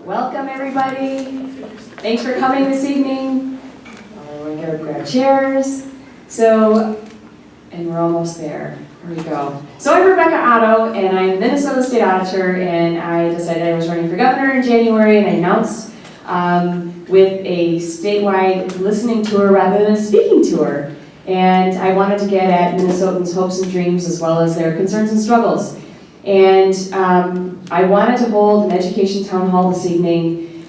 Welcome, everybody. Thanks for coming this evening. We're going to grab chairs. And we're almost there. Here we go. So I'm Rebecca Otto, and I'm Minnesota State Auditor, and I decided I was running for governor in January, and I announced with a statewide listening tour rather than a speaking tour. And I wanted to get at Minnesotans' hopes and dreams as well as their concerns and struggles. And I wanted to hold an education town hall this evening.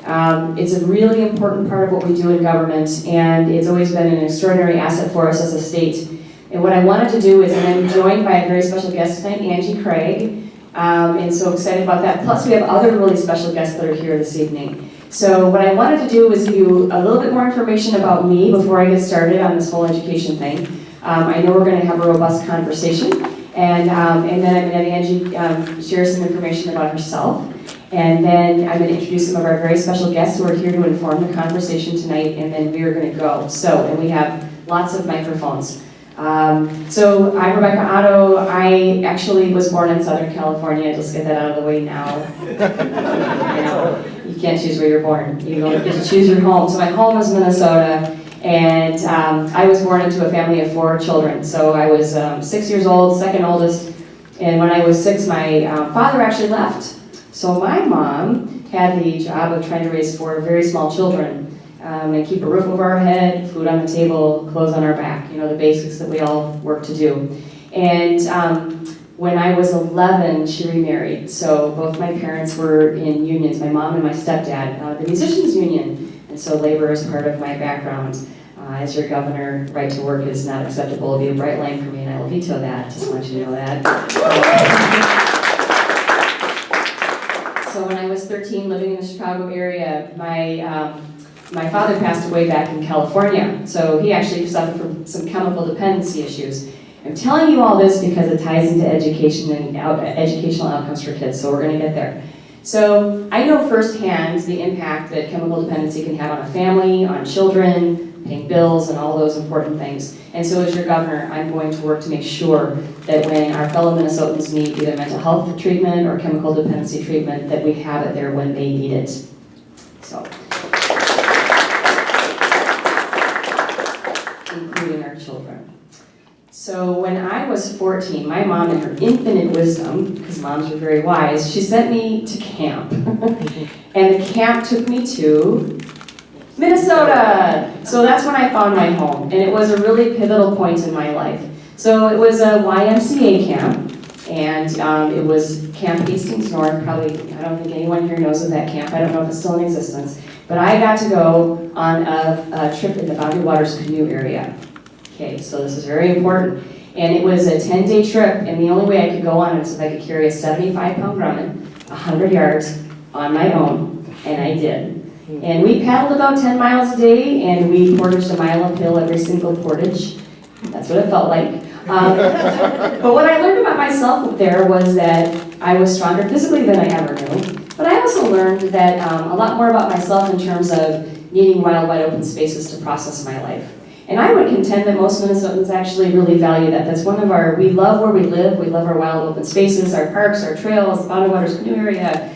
It's a really important part of what we do in government, and it's always been an extraordinary asset for us as a state. And what I wanted to do is, and I'm joined by a very special guest tonight, Angie Craig, and so excited about that. Plus we have other really special guests that are here this evening. So what I wanted to do was give you a little bit more information about me before I get started on this whole education thing. I know we're going to have a robust conversation, and then I'm going to have Angie share some information about herself. And then I'm going to introduce some of our very special guests who are here to inform the conversation tonight, and then we are going to go. And we have lots of microphones. So I'm Rebecca Otto. I actually was born in Southern California. Just get that out of the way now. You can't choose where you're born. You don't get to choose your home. So my home is Minnesota, and I was born into a family of 4 children. So I was 6 years old, second oldest, and when I was 6, my father actually left. So my mom had the job of trying to raise 4 very small children. And keep a roof over our head, food on the table, clothes on our back, you know, the basics that we all work to do. And when I was 11, she remarried. So both my parents were in unions, my mom and my stepdad, the musicians union. And so labor is part of my background. As your governor, right to work is not acceptable. It'll be a bright line for me, and I will veto that. Just want you to know that. So when I was 13, living in the Chicago area, my father passed away back in California, so he actually suffered from some chemical dependency issues. I'm telling you all this because it ties into education and educational outcomes for kids, so we're going to get there. So I know firsthand the impact that chemical dependency can have on a family, on children, paying bills, and all those important things. And so as your governor, I'm going to work to make sure that when our fellow Minnesotans need either mental health treatment or chemical dependency treatment, that we have it there when they need it. So. Including our children. So when I was 14, my mom, in her infinite wisdom, because moms are very wise, she sent me to camp. And the camp took me to Minnesota. So that's when I found my home. And it was a really pivotal point in my life. So it was a YMCA camp, and it was Camp Hastings North. Probably, I don't think anyone here knows of that camp. I don't know if it's still in existence. But I got to go on a trip in the Boundary Waters canoe area. Okay, so this is very important. And it was a 10-day trip, and the only way I could go on it is if I could carry a 75-pound grumman 100 yards on my own, and I did. And we paddled about 10 miles a day, and we portaged a mile uphill every single portage. That's what it felt like. But what I learned about myself there was that I was stronger physically than I ever knew. But I also learned that a lot more about myself in terms of needing wild, wide open spaces to process my life. And I would contend that most Minnesotans actually really value that. That's one of our, we love where we live, we love our wild open spaces, our parks, our trails, the Boundary Waters canoe area.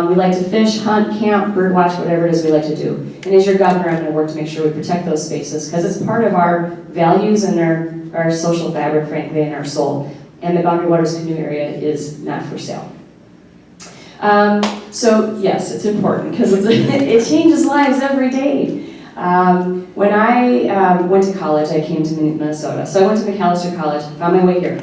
We like to fish, hunt, camp, bird watch, whatever it is we like to do. And as your governor, I'm going to work to make sure we protect those spaces because it's part of our values and our social fabric, frankly, and our soul. And the Boundary Waters canoe area is not for sale. So yes, it's important because it changes lives every day. When I went to college, I came to Minnesota. So I went to McAllister College, found my way here.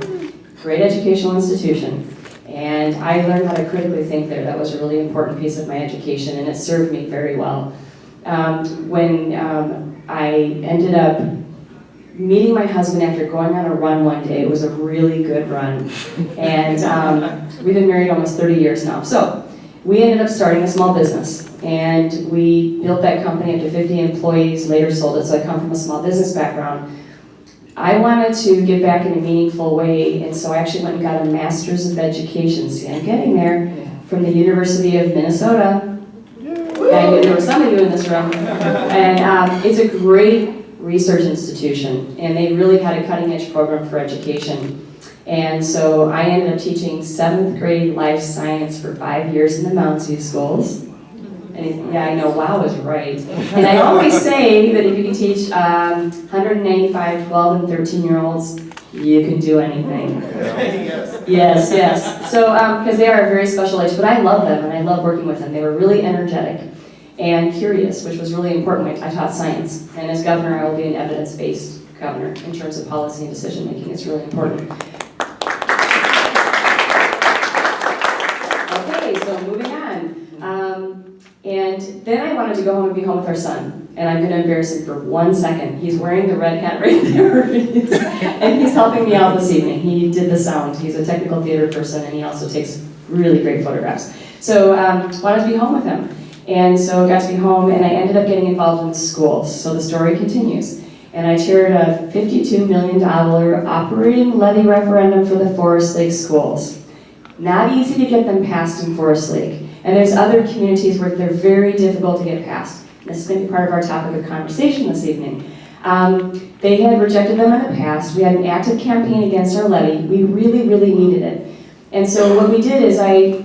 Great educational institution. And I learned how to critically think there. That was a really important piece of my education, and it served me very well. When I ended up meeting my husband after going on a run one day, it was a really good run. And we've been married almost 30 years now. So we ended up starting a small business, and we built that company up to 50 employees, later sold it, so I come from a small business background. I wanted to give back in a meaningful way, and so I actually went and got a Master's of Education. See, I'm getting there, from the University of Minnesota. I knew there were some of you in this room. And it's a great research institution, and they really had a cutting-edge program for education. And so I ended up teaching 7th grade life science for 5 years in the Mounds View schools. And yeah, I know, wow is right. And I always say that if you can teach 195 12 and 13-year-olds, you can do anything. Yes, yes. So, because they are a very special age, but I love them and I love working with them. They were really energetic and curious, which was really important. I taught science, and as governor, I will be an evidence-based governor in terms of policy and decision making. It's really important. Okay, so moving on. And then I wanted to go home and be home with our son. And I'm going to embarrass him for 1 second. He's wearing the red hat right there. And he's helping me out this evening. He did the sound. He's a technical theater person, and he also takes really great photographs. So wanted to be home with him. And so I got to be home, and I ended up getting involved in the schools. So the story continues. And I chaired a $52 million operating levy referendum for the Forest Lake schools. Not easy to get them passed in Forest Lake. And there's other communities where they're very difficult to get passed. This is going to be part of our topic of conversation this evening. They had rejected them in the past. We had an active campaign against our levy. We really, really needed it. And so what we did is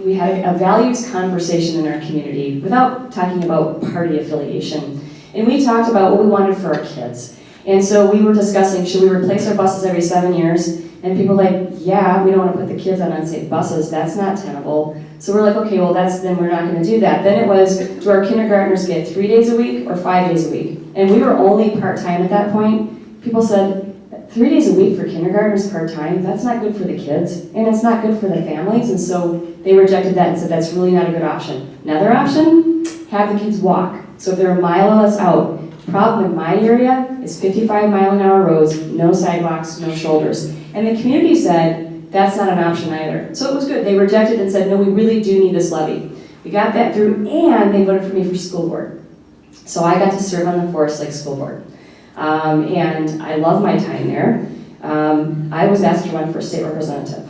we had a values conversation in our community without talking about party affiliation. And we talked about what we wanted for our kids. And so we were discussing, should we replace our buses every 7 years? And people were like, yeah, we don't want to put the kids on unsafe buses. That's not tenable. So we're like, okay, well, then we're not going to do that. Then it was, do our kindergartners get 3 days a week or 5 days a week? And we were only part-time at that point. People said, 3 days a week for kindergartners part-time, that's not good for the kids, and it's not good for the families. And so they rejected that and said, that's really not a good option. Another option, have the kids walk. So if they're a mile or less out, the problem in my area is 55-mile-an-hour roads, no sidewalks, no shoulders. And the community said, that's not an option either. So it was good. They rejected and said, no, we really do need this levy. We got that through, and they voted for me for school board. So I got to serve on the Forest Lake School Board. And I love my time there. I was asked to run for state representative.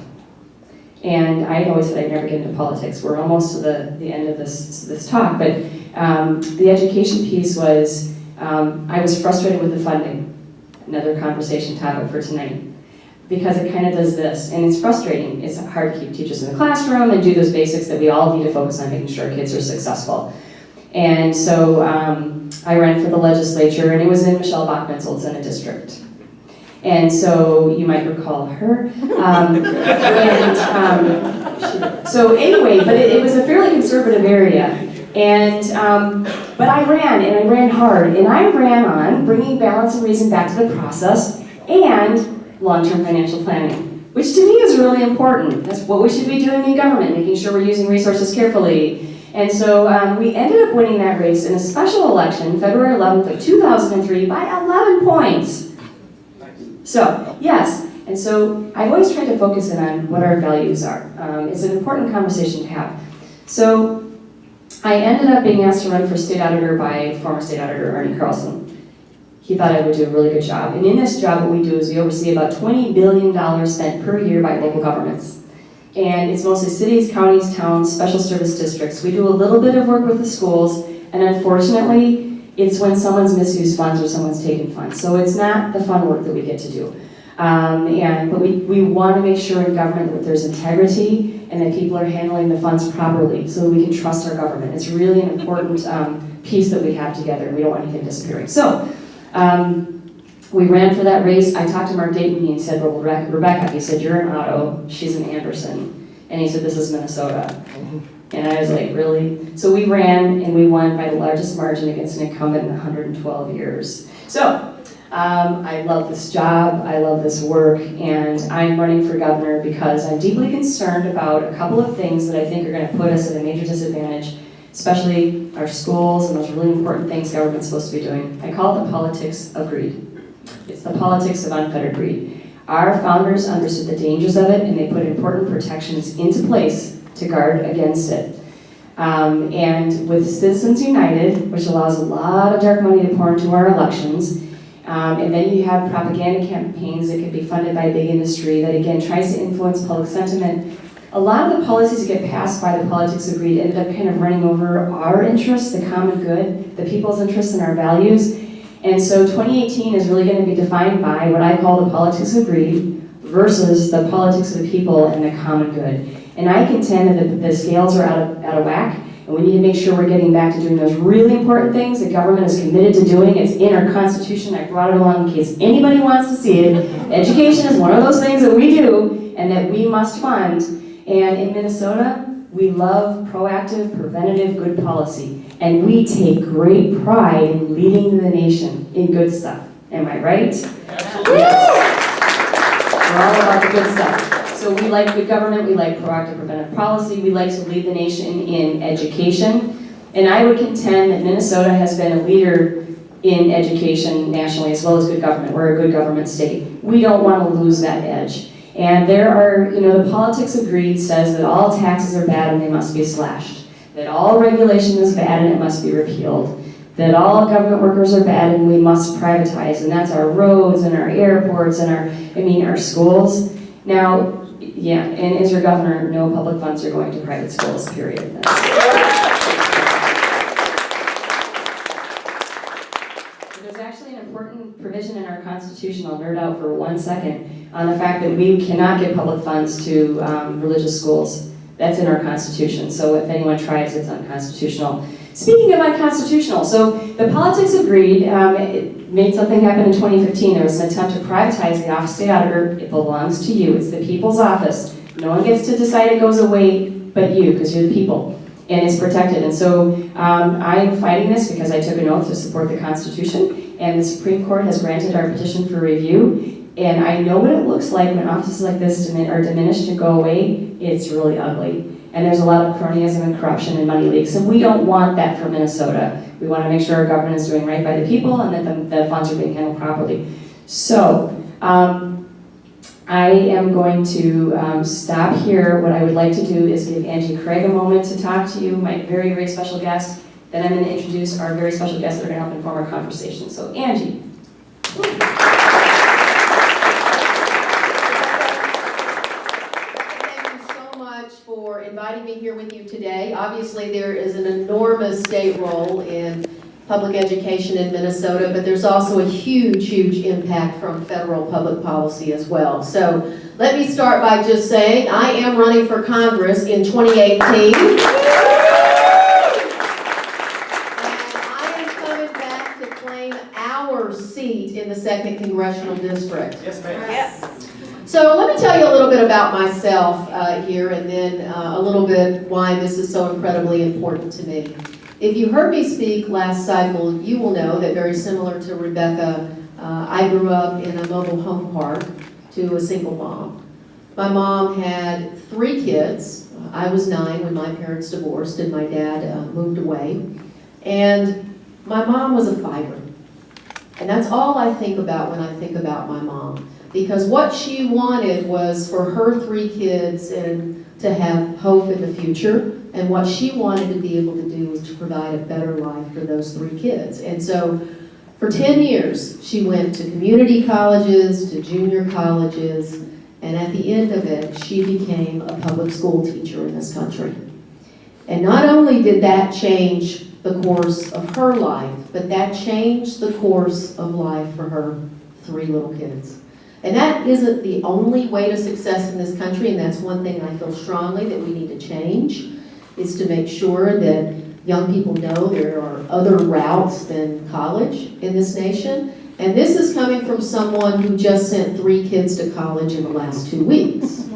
And I always said I'd never get into politics. We're almost to the end of this talk, but the education piece was, I was frustrated with the funding. Another conversation topic for tonight. Because it kind of does this, and it's frustrating. It's hard to keep teachers in the classroom and do those basics that we all need to focus on, making sure our kids are successful. And so I ran for the legislature, and it was in Michelle Bachman's Senate district. And so you might recall her. So anyway, but it was a fairly conservative area. And but I ran, and I ran hard. And I ran on bringing balance and reason back to the process and long-term financial planning, which to me is really important. That's what we should be doing in government, making sure we're using resources carefully. And so we ended up winning that race in a special election, February 11th of 2003, by 11 points. So, yes, and so I always try to focus in on what our values are. It's an important conversation to have. So I ended up being asked to run for state auditor by former state auditor Ernie Carlson. He thought I would do a really good job. And in this job, what we do is we oversee about $20 billion spent per year by local governments. And it's mostly cities, counties, towns, special service districts. We do a little bit of work with the schools, and unfortunately, it's when someone's misused funds or someone's taken funds. So it's not the fun work that we get to do. But we want to make sure in government that there's integrity and that people are handling the funds properly so that we can trust our government. It's really an important piece that we have together. We don't want anything disappearing. So we ran for that race. I talked to Mark Dayton, and he said, well, Rebecca, he said, you're in Otto, she's in Anderson. And he said, this is Minnesota. And I was like, really? So we ran, and we won by the largest margin against an incumbent in 112 years. So I love this job, I love this work, and I'm running for governor because I'm deeply concerned about a couple of things that I think are going to put us at a major disadvantage, especially our schools and those really important things government's supposed to be doing. I call it the politics of greed. It's the politics of unfettered greed. Our founders understood the dangers of it, and they put important protections into place to guard against it. And with Citizens United, which allows a lot of dark money to pour into our elections, and then you have propaganda campaigns that can be funded by big industry that again tries to influence public sentiment. A lot of the policies that get passed by the politics of greed ended up kind of running over our interests, the common good, the people's interests and our values. And so 2018 is really going to be defined by what I call the politics of greed versus the politics of the people and the common good. And I contend that the scales are out of whack, And we need to make sure we're getting back to doing those really important things that government is committed to doing. It's in our Constitution. I brought it along in case anybody wants to see it. Education is one of those things that we do and that we must fund. And in Minnesota, we love proactive, preventative, good policy. And we take great pride in leading the nation in good stuff. Am I right? Absolutely. Yes. We're all about the good stuff. So we like good government, we like proactive, preventive policy, we like to lead the nation in education. And I would contend that Minnesota has been a leader in education nationally as well as good government. We're a good government state. We don't want to lose that edge. And there are, the politics of greed says that all taxes are bad and they must be slashed. That all regulation is bad and it must be repealed. That all government workers are bad and we must privatize. And that's our roads and our airports and our schools. Now, yeah, and as your governor, no public funds are going to private schools, period. There's actually an important provision in our Constitution, I'll nerd out for 1 second, on the fact that we cannot give public funds to religious schools. That's in our Constitution, so if anyone tries, it's unconstitutional. Speaking of unconstitutional, so the politics of greed, it made something happen in 2015. There was an attempt to privatize the Office of State Auditor. It belongs to you. It's the people's office. No one gets to decide it goes away but you, because you're the people. And it's protected. And so I'm fighting this because I took an oath to support the Constitution, and the Supreme Court has granted our petition for review. And I know what it looks like when offices like this are diminished and go away. It's really ugly. And there's a lot of cronyism and corruption and money leaks. And we don't want that for Minnesota. We want to make sure our government is doing right by the people and that the funds are being handled properly. So I am going to stop here. What I would like to do is give Angie Craig a moment to talk to you, my very, very special guest. Then I'm going to introduce our very special guests that are going to help inform our conversation. So Angie. For inviting me here with you today. Obviously, there is an enormous state role in public education in Minnesota, but there's also a huge, huge impact from federal public policy as well. So let me start by just saying I am running for Congress in 2018. And I am coming back to claim our seat in the 2nd Congressional District. Yes, ma'am. Yes. So let me tell you a little bit about myself here, and then a little bit why this is so incredibly important to me. If you heard me speak last cycle, you will know that very similar to Rebecca, I grew up in a mobile home park to a single mom. My mom had 3 kids. I was 9 when my parents divorced and my dad moved away. And my mom was a fighter. And that's all I think about when I think about my mom. Because what she wanted was for her 3 kids and to have hope in the future, and what she wanted to be able to do was to provide a better life for those 3 kids. And so for 10 years, she went to community colleges, to junior colleges, and at the end of it, she became a public school teacher in this country. And not only did that change the course of her life, but that changed the course of life for her 3 little kids. And that isn't the only way to success in this country, and that's one thing I feel strongly that we need to change, is to make sure that young people know there are other routes than college in this nation. And this is coming from someone who just sent 3 kids to college in the last 2 weeks.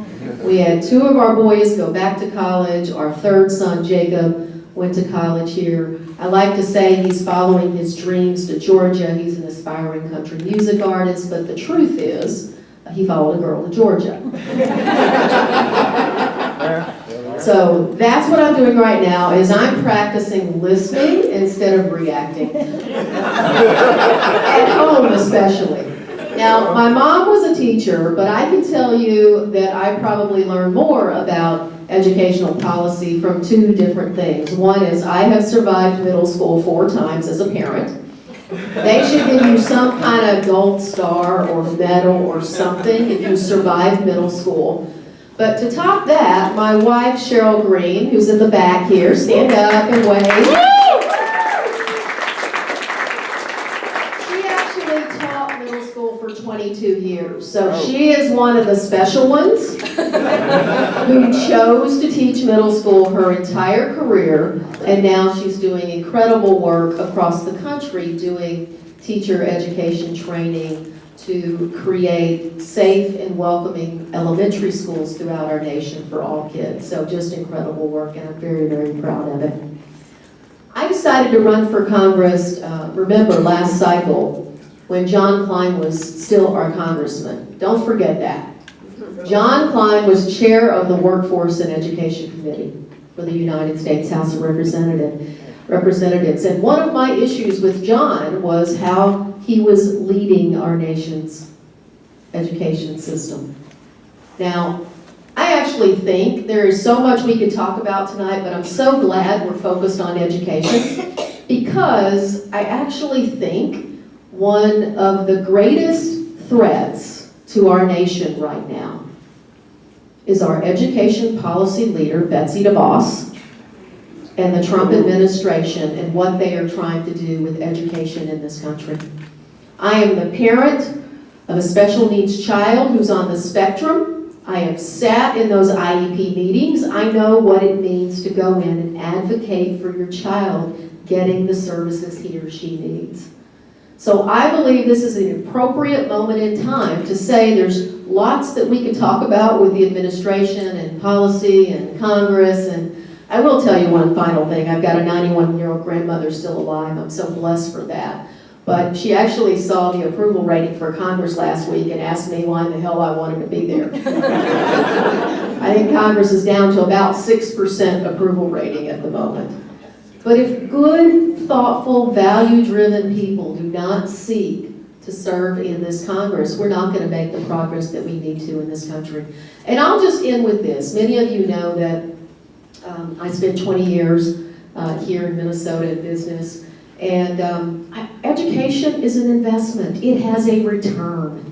We had 2 of our boys go back to college. Our 3rd son, Jacob, went to college here. I like to say he's following his dreams to Georgia. He's an aspiring country music artist, but the truth is, he followed a girl to Georgia. So that's what I'm doing right now, is I'm practicing listening instead of reacting. At home especially. Now, my mom was a teacher, but I can tell you that I probably learned more about educational policy from 2 different things. One is I have survived middle school 4 times as a parent. They should give you some kind of gold star or medal or something if you survived middle school. But to top that, my wife, Cheryl Green, who's in the back here, stand up and wave. She actually taught middle school for 22 years. So she is one of the special ones. who chose to teach middle school her entire career, and now she's doing incredible work across the country doing teacher education training to create safe and welcoming elementary schools throughout our nation for all kids. So just incredible work, and I'm very, very proud of it. I decided to run for Congress, remember last cycle, when John Klein was still our congressman. Don't forget that. John Klein was chair of the Workforce and Education Committee for the United States House of Representatives. And one of my issues with John was how he was leading our nation's education system. Now, I actually think there is so much we could talk about tonight, but I'm so glad we're focused on education because I actually think one of the greatest threats to our nation right now is our education policy leader, Betsy DeVos, and the Trump administration and what they are trying to do with education in this country. I am the parent of a special needs child who's on the spectrum. I have sat in those IEP meetings. I know what it means to go in and advocate for your child getting the services he or she needs. So I believe this is an appropriate moment in time to say there's lots that we could talk about with the administration and policy and Congress. And I will tell you one final thing. I've got a 91-year-old grandmother still alive. I'm so blessed for that. But she actually saw the approval rating for Congress last week and asked me why in the hell I wanted to be there. I think Congress is down to about 6% approval rating at the moment. But if good, thoughtful, value-driven people do not seek to serve in this Congress, we're not going to make the progress that we need to in this country. And I'll just end with this. Many of you know that I spent 20 years here in Minnesota in business. And education is an investment. It has a return.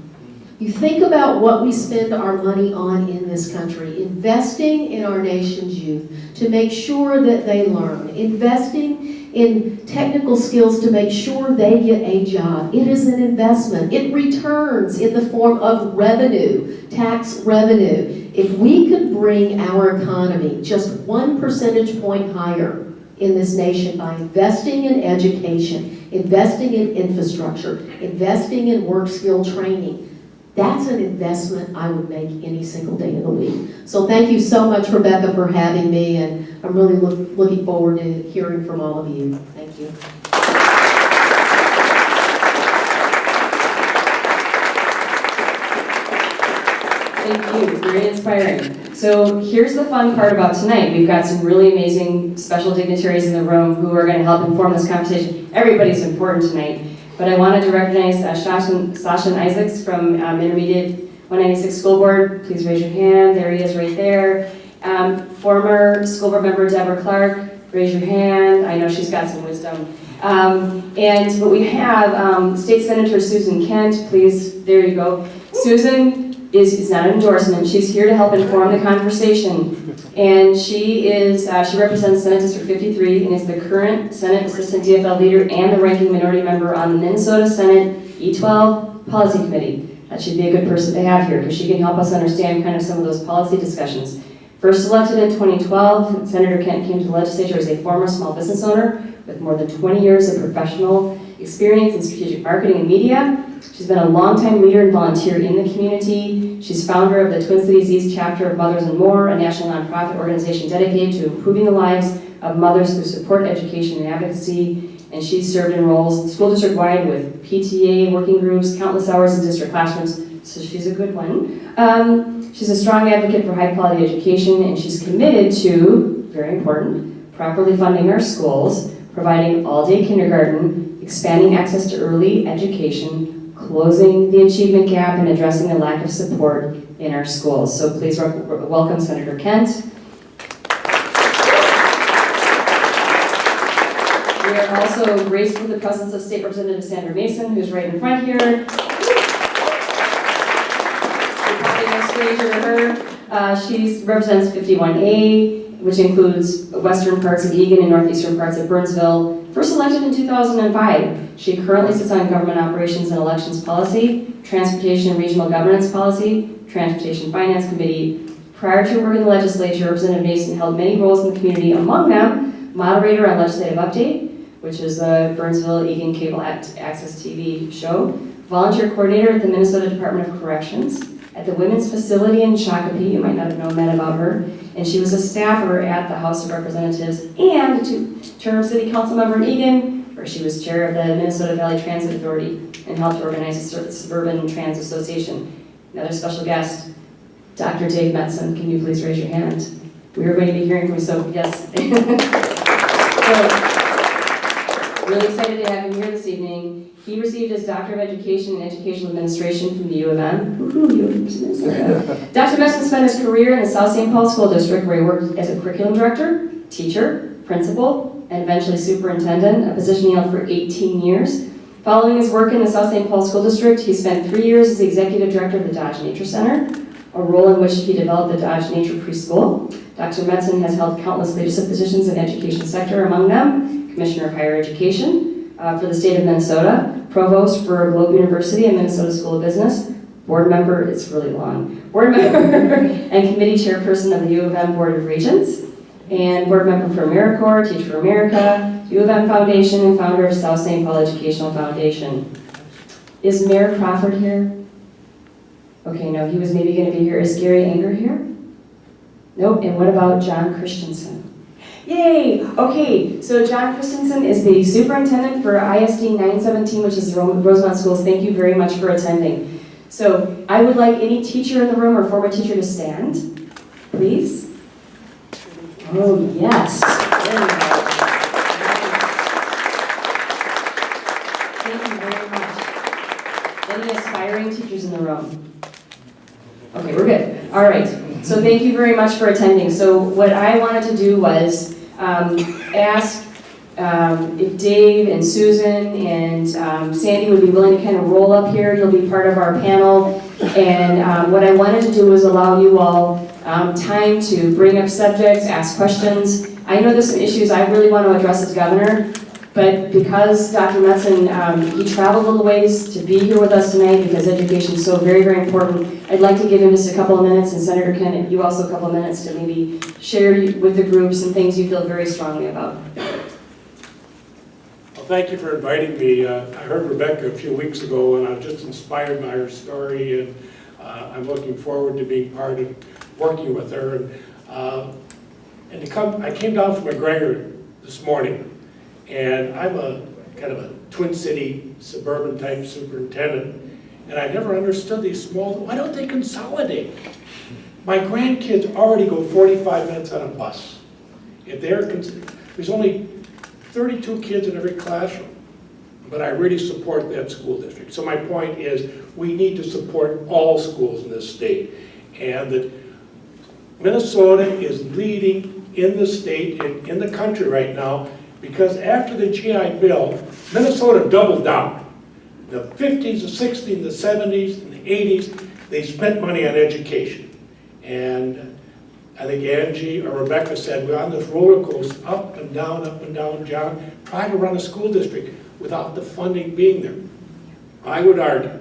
You think about what we spend our money on in this country, investing in our nation's youth to make sure that they learn, investing in technical skills to make sure they get a job. It is an investment. It returns in the form of revenue, tax revenue. If we could bring our economy just 1 percentage point higher in this nation by investing in education, investing in infrastructure, investing in work skill training, that's an investment I would make any single day of the week. So thank you so much, Rebecca, for having me, and I'm really looking forward to hearing from all of you. Thank you. Thank you, very inspiring. So here's the fun part about tonight. We've got some really amazing special dignitaries in the room who are going to help inform this conversation. Everybody's important tonight. But I wanted to recognize Sasha Isaacs from Intermediate 196 School Board. Please raise your hand. There he is right there. Former school board member Deborah Clark, raise your hand. I know she's got some wisdom. But we have State Senator Susan Kent. Please, there you go. Susan is not an endorsement. She's here to help inform the conversation. And she represents Senate District 53 and is the current Senate Assistant DFL Leader and the ranking minority member on the Minnesota Senate E12 Policy Committee. That should be a good person to have here because she can help us understand kind of some of those policy discussions. First elected in 2012, Senator Kent came to the legislature as a former small business owner with more than 20 years of professional experience in strategic marketing and media. She's been a longtime leader and volunteer in the community. She's founder of the Twin Cities East chapter of Mothers and More, a national nonprofit organization dedicated to improving the lives of mothers through support, education, and advocacy. And she's served in roles school district-wide with PTA, working groups, countless hours in district classrooms, so she's a good one. She's a strong advocate for high-quality education, and she's committed to, very important, properly funding our schools, providing all-day kindergarten, expanding access to early education, closing the achievement gap, and addressing the lack of support in our schools. So please welcome Senator Kent. We are also graced with the presence of State Representative Sandra Masin, who's right in front here. You probably know stranger to her. She represents 51A, which includes western parts of Eagan and northeastern parts of Burnsville. First elected in 2005, she currently sits on Government Operations and Elections Policy, Transportation and Regional Governance Policy, Transportation Finance Committee, Prior to working in the legislature, Representative Masin held many roles in the community, among them moderator on Legislative Update, which is the Burnsville Egan Cable Access TV show, volunteer coordinator at the Minnesota Department of Corrections, at the Women's Facility in Shakopee, you might not have known that about her, and she was a staffer at the House of Representatives and a two-term city council member in Egan, where she was chair of the Minnesota Valley Transit Authority and helped organize a suburban trans association. Another special guest, Dr. Dave Metzen. Can you please raise your hand? We are going to be hearing from you, so yes. So, really excited to have him here this evening. He received his Doctor of Education in Educational Administration from the U of M. Dr. Metzen spent his career in the South St. Paul School District, where he worked as a curriculum director, teacher, principal, and eventually superintendent, a position he held for 18 years. Following his work in the South St. Paul School District, he spent 3 years as the executive director of the Dodge Nature Center, a role in which he developed the Dodge Nature Preschool. Dr. Metzen has held countless leadership positions in the education sector, among them Commissioner of Higher Education for the state of Minnesota, Provost for Globe University and Minnesota School of Business, board member, it's really long, board member and committee chairperson of the U of M Board of Regents, and board member for AmeriCorps, Teach for America, U of M Foundation, and founder of South St. Paul Educational Foundation. Is Mayor Crawford here? Okay, no, he was maybe going to be here. Is Gary Anger here? Nope. And what about John Christensen? Yay! Okay, so John Christensen is the superintendent for ISD 917, which is the Rosemont Schools. Thank you very much for attending. So I would like any teacher in the room or former teacher to stand, please. Oh, yes. There we go. Thank you very much. Any aspiring teachers in the room? Okay, we're good. All right. So thank you very much for attending. So what I wanted to do was ask if Dave and Susan and Sandy would be willing to kind of roll up here. You'll be part of our panel. And what I wanted to do was allow you all time to bring up subjects, ask questions. I know there's some issues I really want to address as governor, but because Dr. Metzen, he traveled a little ways to be here with us tonight because education is so very, very important, I'd like to give him just a couple of minutes, and Senator Kent, you also a couple of minutes to maybe share with the group some things you feel very strongly about. Well, thank you for inviting me. I heard Rebecca a few weeks ago, and I was just inspired by her story, and I'm looking forward to being part of working with her. I came down from McGregor this morning, and I'm a kind of a Twin City suburban type superintendent, and I never understood these small, why don't they consolidate? My grandkids already go 45 minutes on a bus. If there's only 32 kids in every classroom, but I really support that school district. So my point is, we need to support all schools in this state, and that Minnesota is leading in the state and in the country right now, because after the GI Bill, Minnesota doubled down. The 50s, the 60s, the 70s, and the 80s, they spent money on education. And I think Angie or Rebecca said, we're on this roller coaster, up and down, John, trying to run a school district without the funding being there. I would argue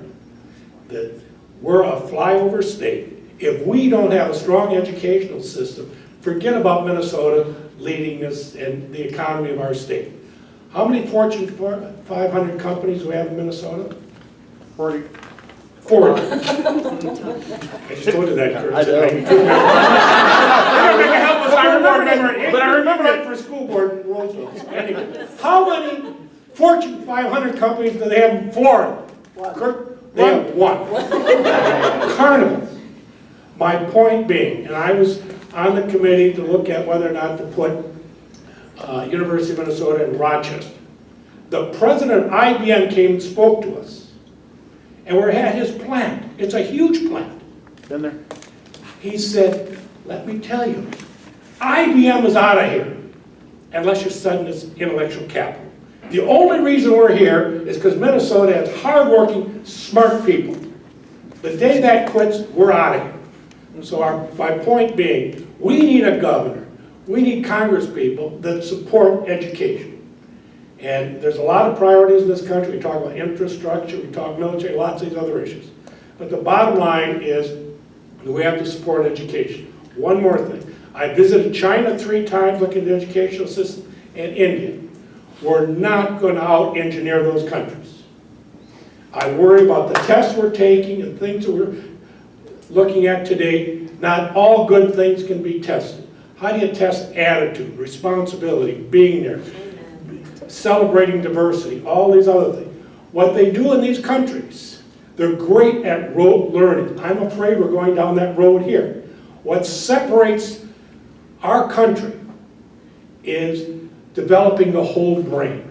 that we're a flyover state. If we don't have a strong educational system, forget about Minnesota leading us and the economy of our state. How many Fortune 500 companies do we have in Minnesota? 40. 40. I just told you that, Kurt. I remember that for school board in Roseville. Anyway, how many Fortune 500 companies do they have in Florida? Kurt, they have one. Carnival. My point being, and I was on the committee to look at whether or not to put University of Minnesota in Rochester. The president of IBM came and spoke to us, and we're at his plant. It's a huge plant. Been there. He said, let me tell you, IBM is out of here unless you're studying this intellectual capital. The only reason we're here is because Minnesota has hardworking, smart people. The day that quits, we're out of here. So my point being, we need a governor, we need Congress people that support education. And there's a lot of priorities in this country. We talk about infrastructure, we talk military, lots of these other issues. But the bottom line is that we have to support education. One more thing. I visited China 3 times looking at the educational system, and India. We're not going to out-engineer those countries. I worry about the tests we're taking and things that we're looking at today. Not all good things can be tested. How do you test attitude, responsibility, being there, celebrating diversity, all these other things? What they do in these countries, they're great at rote learning. I'm afraid we're going down that road here. What separates our country is developing the whole brain.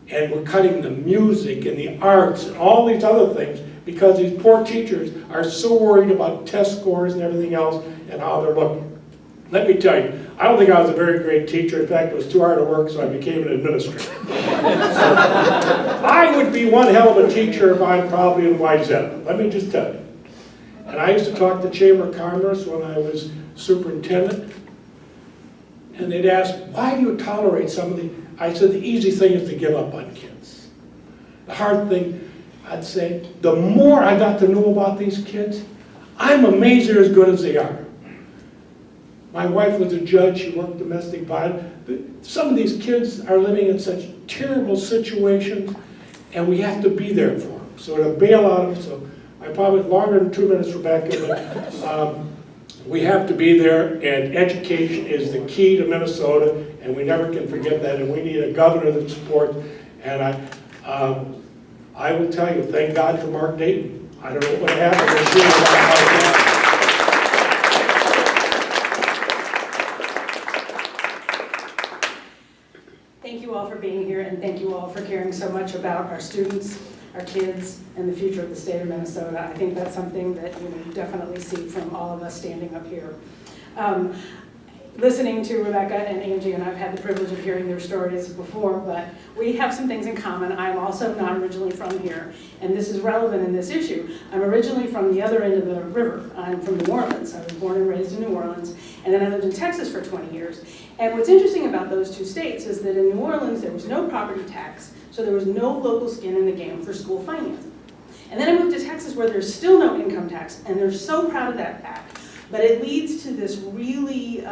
And we're cutting the music and the arts and all these other things because these poor teachers are so worried about test scores and everything else and how they're looking. Let me tell you, I don't think I was a very great teacher. In fact, it was too hard to work, so I became an administrator. I would be one hell of a teacher if I'm probably in Wyzetta. Let me just tell you. And I used to talk to Chamber of Commerce when I was superintendent. And they'd ask, why do you tolerate some of the... I said, the easy thing is to give up on kids. The hard thing, I'd say, the more I got to know about these kids, I'm amazed they're as good as they are. My wife was a judge, she worked domestic violence. Some of these kids are living in such terrible situations, and we have to be there for them. So to bail out them, so I probably longer than 2 minutes, Rebecca, but we have to be there, and education is the key to Minnesota, and we never can forget that, and we need a governor that supports, and I will tell you, thank God for Mark Dayton. I don't know what happened this year. Thank you all for being here, and thank you all for caring so much about our students, our kids, and the future of the state of Minnesota. I think that's something that you definitely see from all of us standing up here. Listening to Rebecca and Angie, and I've had the privilege of hearing their stories before, but we have some things in common. I'm also not originally from here, and this is relevant in this issue. I'm originally from the other end of the river. I'm from New Orleans. I was born and raised in New Orleans, and then I lived in Texas for 20 years. And what's interesting about those two states is that in New Orleans, there was no property tax, so there was no local skin in the game for school financing. And then I moved to Texas where there's still no income tax, and they're so proud of that fact. But it leads to this really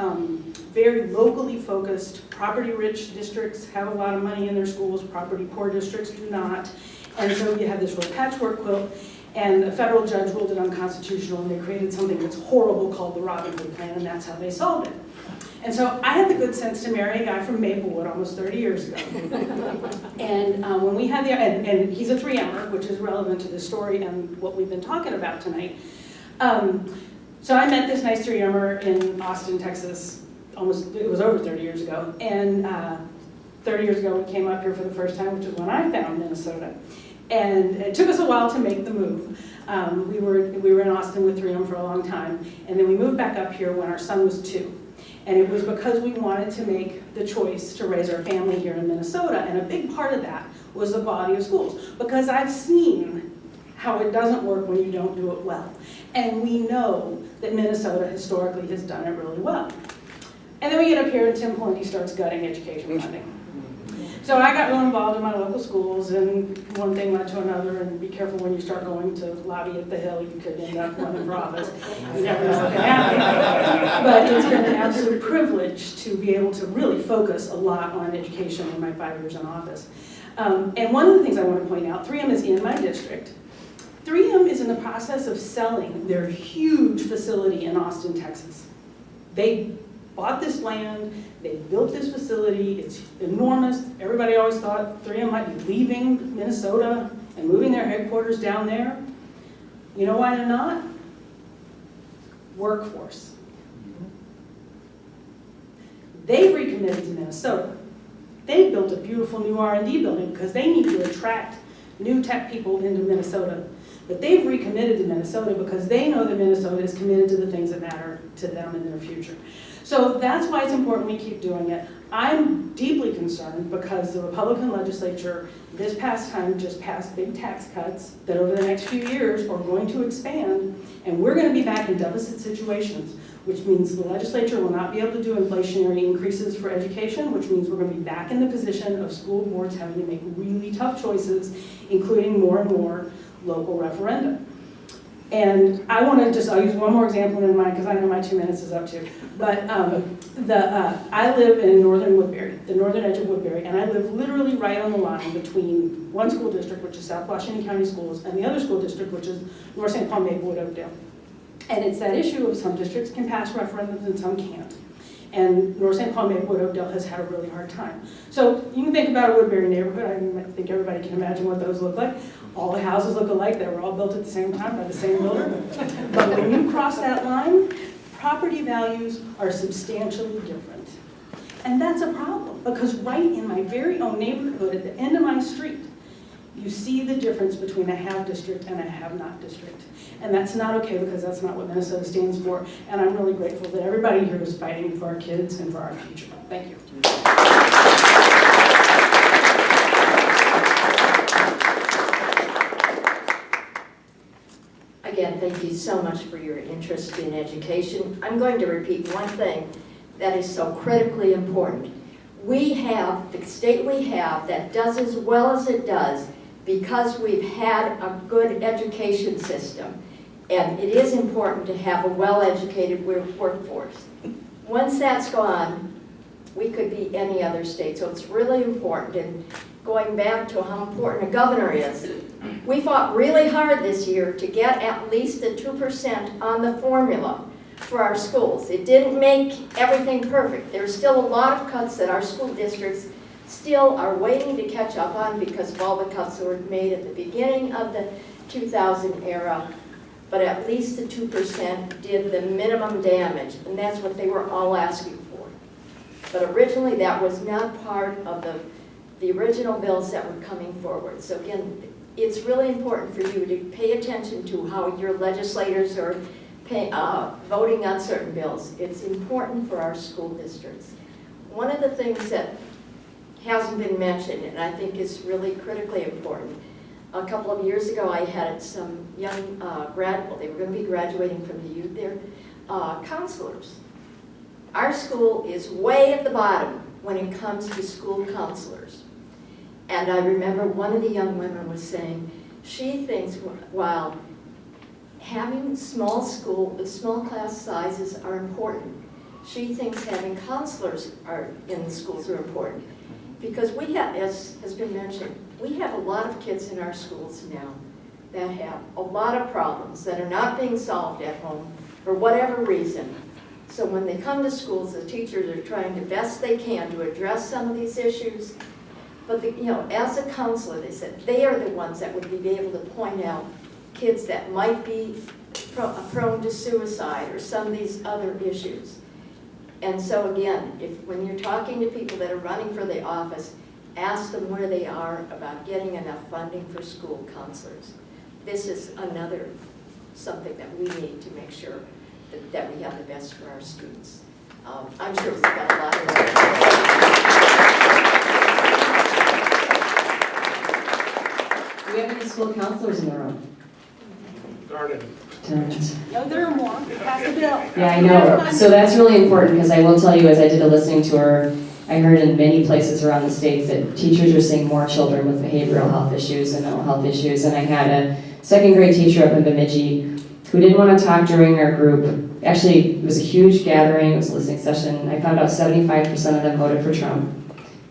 very locally focused, property-rich districts have a lot of money in their schools, property-poor districts do not. And so you have this real patchwork quilt, and a federal judge ruled it unconstitutional, and they created something that's horrible called the Robin Hood Plan, and that's how they solved it. And so I had the good sense to marry a guy from Maplewood almost 30 years ago. And when we had and he's a 3M'er, which is relevant to the story and what we've been talking about tonight. So I met this nice 3M'er in Austin, Texas, it was over 30 years ago. And 30 years ago we came up here for the first time, which is when I found Minnesota. And it took us a while to make the move. We were in Austin with 3M for a long time, and then we moved back up here when our son was 2. And it was because we wanted to make the choice to raise our family here in Minnesota, and a big part of that was the quality of schools. Because I've seen how it doesn't work when you don't do it well. And we know that Minnesota historically has done it really well. And then we get up here and Tim Pawlenty starts gutting education funding. So I got real involved in my local schools, and one thing led to another, and be careful when you start going to lobby at the Hill, you could end up running for office. You never know what can happen. But it's been an absolute privilege to be able to really focus a lot on education in my 5 years in office. And one of the things I want to point out, 3M is in my district. 3M is in the process of selling their huge facility in Austin, Texas. They bought this land, they built this facility, it's enormous. Everybody always thought 3M might be leaving Minnesota and moving their headquarters down there. You know why they're not? Workforce. They've recommitted to Minnesota. They built a beautiful new R&D building because they need to attract new tech people into Minnesota. But they've recommitted to Minnesota because they know that Minnesota is committed to the things that matter to them in their future. So that's why it's important we keep doing it. I'm deeply concerned because the Republican legislature this past time just passed big tax cuts that over the next few years are going to expand, and we're going to be back in deficit situations, which means the legislature will not be able to do inflationary increases for education, which means we're going to be back in the position of school boards having to make really tough choices, including more and more local referenda. And I want to just, I'll use one more example in mind because I know my 2 minutes is up too. But I live in northern Woodbury, the northern edge of Woodbury, and I live literally right on the line between one school district, which is South Washington County Schools, and the other school district, which is North St. Paul, Maplewood, Oakdale. And it's that issue of some districts can pass referendums and some can't. And North St. Paul, Maplewood, Oakdale has had a really hard time. So you can think about a Woodbury neighborhood. I think everybody can imagine what those look like. All the houses look alike. They were all built at the same time by the same builder. But when you cross that line, property values are substantially different. And that's a problem because right in my very own neighborhood at the end of my street, you see the difference between a have district and a have not district. And that's not okay because that's not what Minnesota stands for. And I'm really grateful that everybody here is fighting for our kids and for our future. Thank you. Again, thank you so much for your interest in education. I'm going to repeat one thing that is so critically important. We have, the state we have that does as well as it does because we've had a good education system. And it is important to have a well-educated workforce. Once that's gone, we could be any other state. So it's really important. And going back to how important a governor is, we fought really hard this year to get at least a 2% on the formula for our schools. It didn't make everything perfect. There's still a lot of cuts that our school districts still are waiting to catch up on because of all the cuts that were made at the beginning of the 2000 era. But at least the 2% did the minimum damage, and that's what they were all asking for. But originally, that was not part of the original bills that were coming forward. So again, it's really important for you to pay attention to how your legislators are voting on certain bills. It's important for our school districts. One of the things that hasn't been mentioned, and I think is really critically important, a couple of years ago, I had some young they were going to be graduating from the youth there, counselors. Our school is way at the bottom when it comes to school counselors. And I remember one of the young women was saying, she thinks while having small class sizes are important, she thinks having counselors in the schools are important. Because we have, as has been mentioned, we have a lot of kids in our schools now that have a lot of problems that are not being solved at home for whatever reason. So when they come to schools, the teachers are trying the best they can to address some of these issues. But as a counselor, they said they are the ones that would be able to point out kids that might be prone to suicide or some of these other issues. And so again, when you're talking to people that are running for the office, ask them where they are about getting enough funding for school counselors. This is something that we need to make sure that we have the best for our students. I'm sure we've got a lot of work. Do we have any school counselors in the room? Darn it. Darn it. No, there are more. Pass the bill. Yeah, I know. So that's really important because I will tell you, as I did a listening tour, I heard in many places around the state that teachers are seeing more children with behavioral health issues and mental health issues. And I had a second grade teacher up in Bemidji who didn't want to talk during our group. Actually, it was a huge gathering. It was a listening session. I found out 75% of them voted for Trump,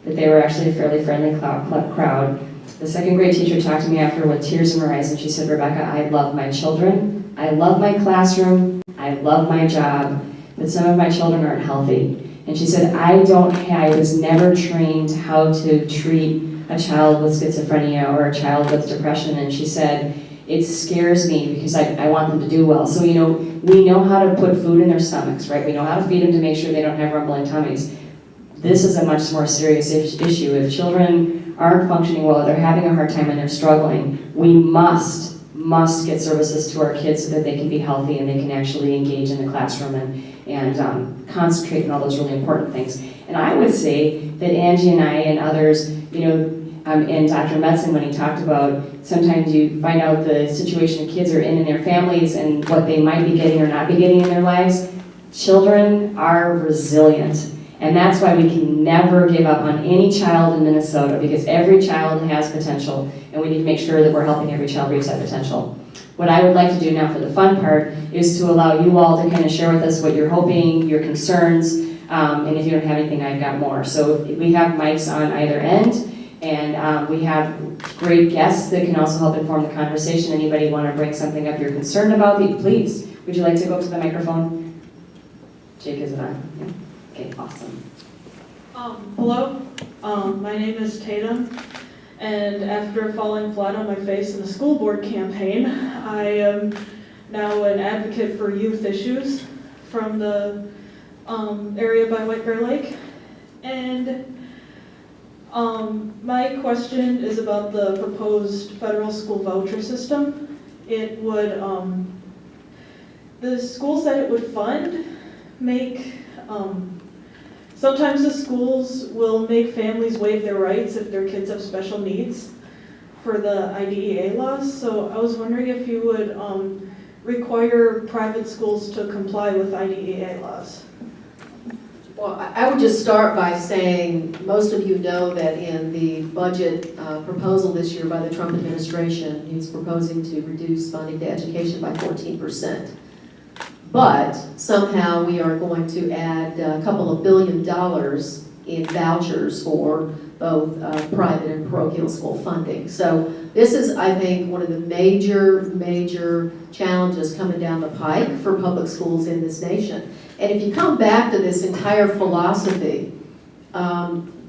that they were actually a fairly friendly crowd. The second grade teacher talked to me after with tears in her eyes, and she said, Rebecca, I love my children. I love my classroom. I love my job, but some of my children aren't healthy. And she said, I was never trained how to treat a child with schizophrenia or a child with depression. And she said, it scares me because I want them to do well. So, we know how to put food in their stomachs, right? We know how to feed them to make sure they don't have rumbling tummies. This is a much more serious issue. If children aren't functioning well, they're having a hard time and they're struggling, we must get services to our kids so that they can be healthy and they can actually engage in the classroom and concentrate on all those really important things. And I would say that Angie and I and others, and Dr. Metzen, when he talked about sometimes you find out the situation kids are in their families and what they might be getting or not be getting in their lives, children are resilient. And that's why we can never give up on any child in Minnesota, because every child has potential, and we need to make sure that we're helping every child reach that potential. What I would like to do now for the fun part is to allow you all to kind of share with us what you're hoping, your concerns, and if you don't have anything, I've got more. So we have mics on either end, and we have great guests that can also help inform the conversation. Anybody want to bring something up you're concerned about, please. Would you like to go up to the microphone? Jake, is it on? Yeah. Okay, awesome. Hello, my name is Tatum, and after falling flat on my face in a school board campaign, I am now an advocate for youth issues from the area by White Bear Lake. And my question is about the proposed federal school voucher system. It would, the school said it would fund, sometimes the schools will make families waive their rights if their kids have special needs for the IDEA laws. So I was wondering if you would require private schools to comply with IDEA laws. Well, I would just start by saying, most of you know that in the budget proposal this year by the Trump administration, he's proposing to reduce funding to education by 14%. But somehow we are going to add a couple of $1 billion in vouchers for both private and parochial school funding. So this is, I think, one of the major challenges coming down the pike for public schools in this nation. And if you come back to this entire philosophy,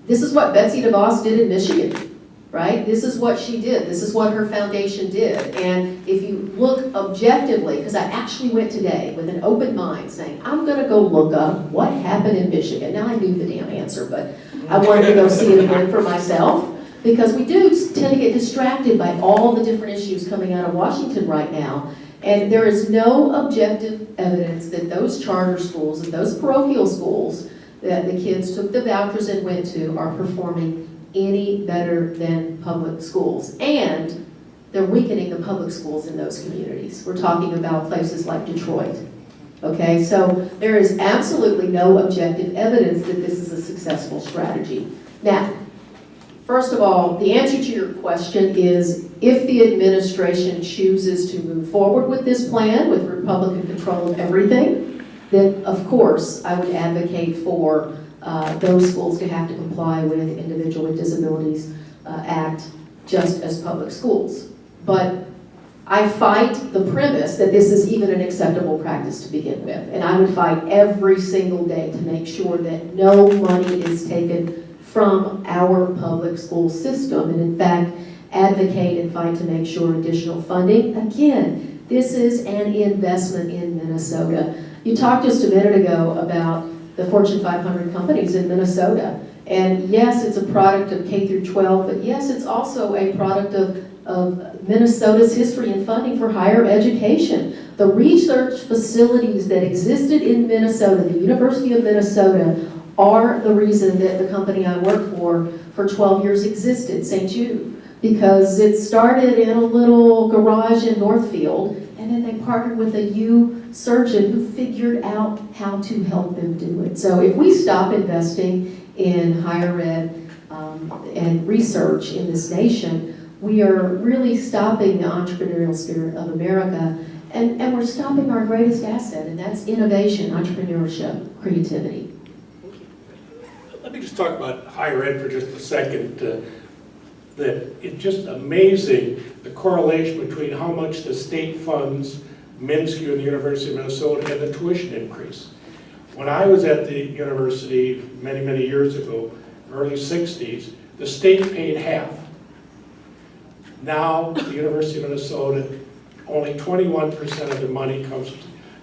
this is what Betsy DeVos did in Michigan, right? This is what she did. This is what her foundation did. And if you look objectively, because I actually went today with an open mind saying, I'm going to go look up what happened in Michigan. Now I knew the damn answer, but I wanted to go see it again for myself, because we do tend to get distracted by all the different issues coming out of Washington right now. And there is no objective evidence that those charter schools and those parochial schools that the kids took the vouchers and went to are performing any better than public schools. And they're weakening the public schools in those communities. We're talking about places like Detroit. Okay, so there is absolutely no objective evidence that this is a successful strategy. Now, first of all, the answer to your question is, if the administration chooses to move forward with this plan with Republican control of everything, then of course I would advocate for those schools to have to comply with Individual with Disabilities Act just as public schools. But I fight the premise that this is even an acceptable practice to begin with. And I would fight every single day to make sure that no money is taken from our public school system, and in fact, advocate and fight to make sure additional funding. Again, this is an investment in Minnesota. You talked just a minute ago about the Fortune 500 companies in Minnesota. And yes, it's a product of K through 12, but yes, it's also a product of Minnesota's history and funding for higher education. The research facilities that existed in Minnesota, the University of Minnesota, are the reason that the company I worked for 12 years existed, St. Jude, because it started in a little garage in Northfield, and then they partnered with a surgeon who figured out how to help them do it. So if we stop investing in higher ed and research in this nation, we are really stopping the entrepreneurial spirit of America, and we're stopping our greatest asset, and that's innovation, entrepreneurship, creativity. Let me just talk about higher ed for just a second. That it's just amazing the correlation between how much the state funds MNSCU and the University of Minnesota and the tuition increase. When I was at the university many years ago, early 60s, the state paid half. Now, the University of Minnesota, only 21% of the money comes.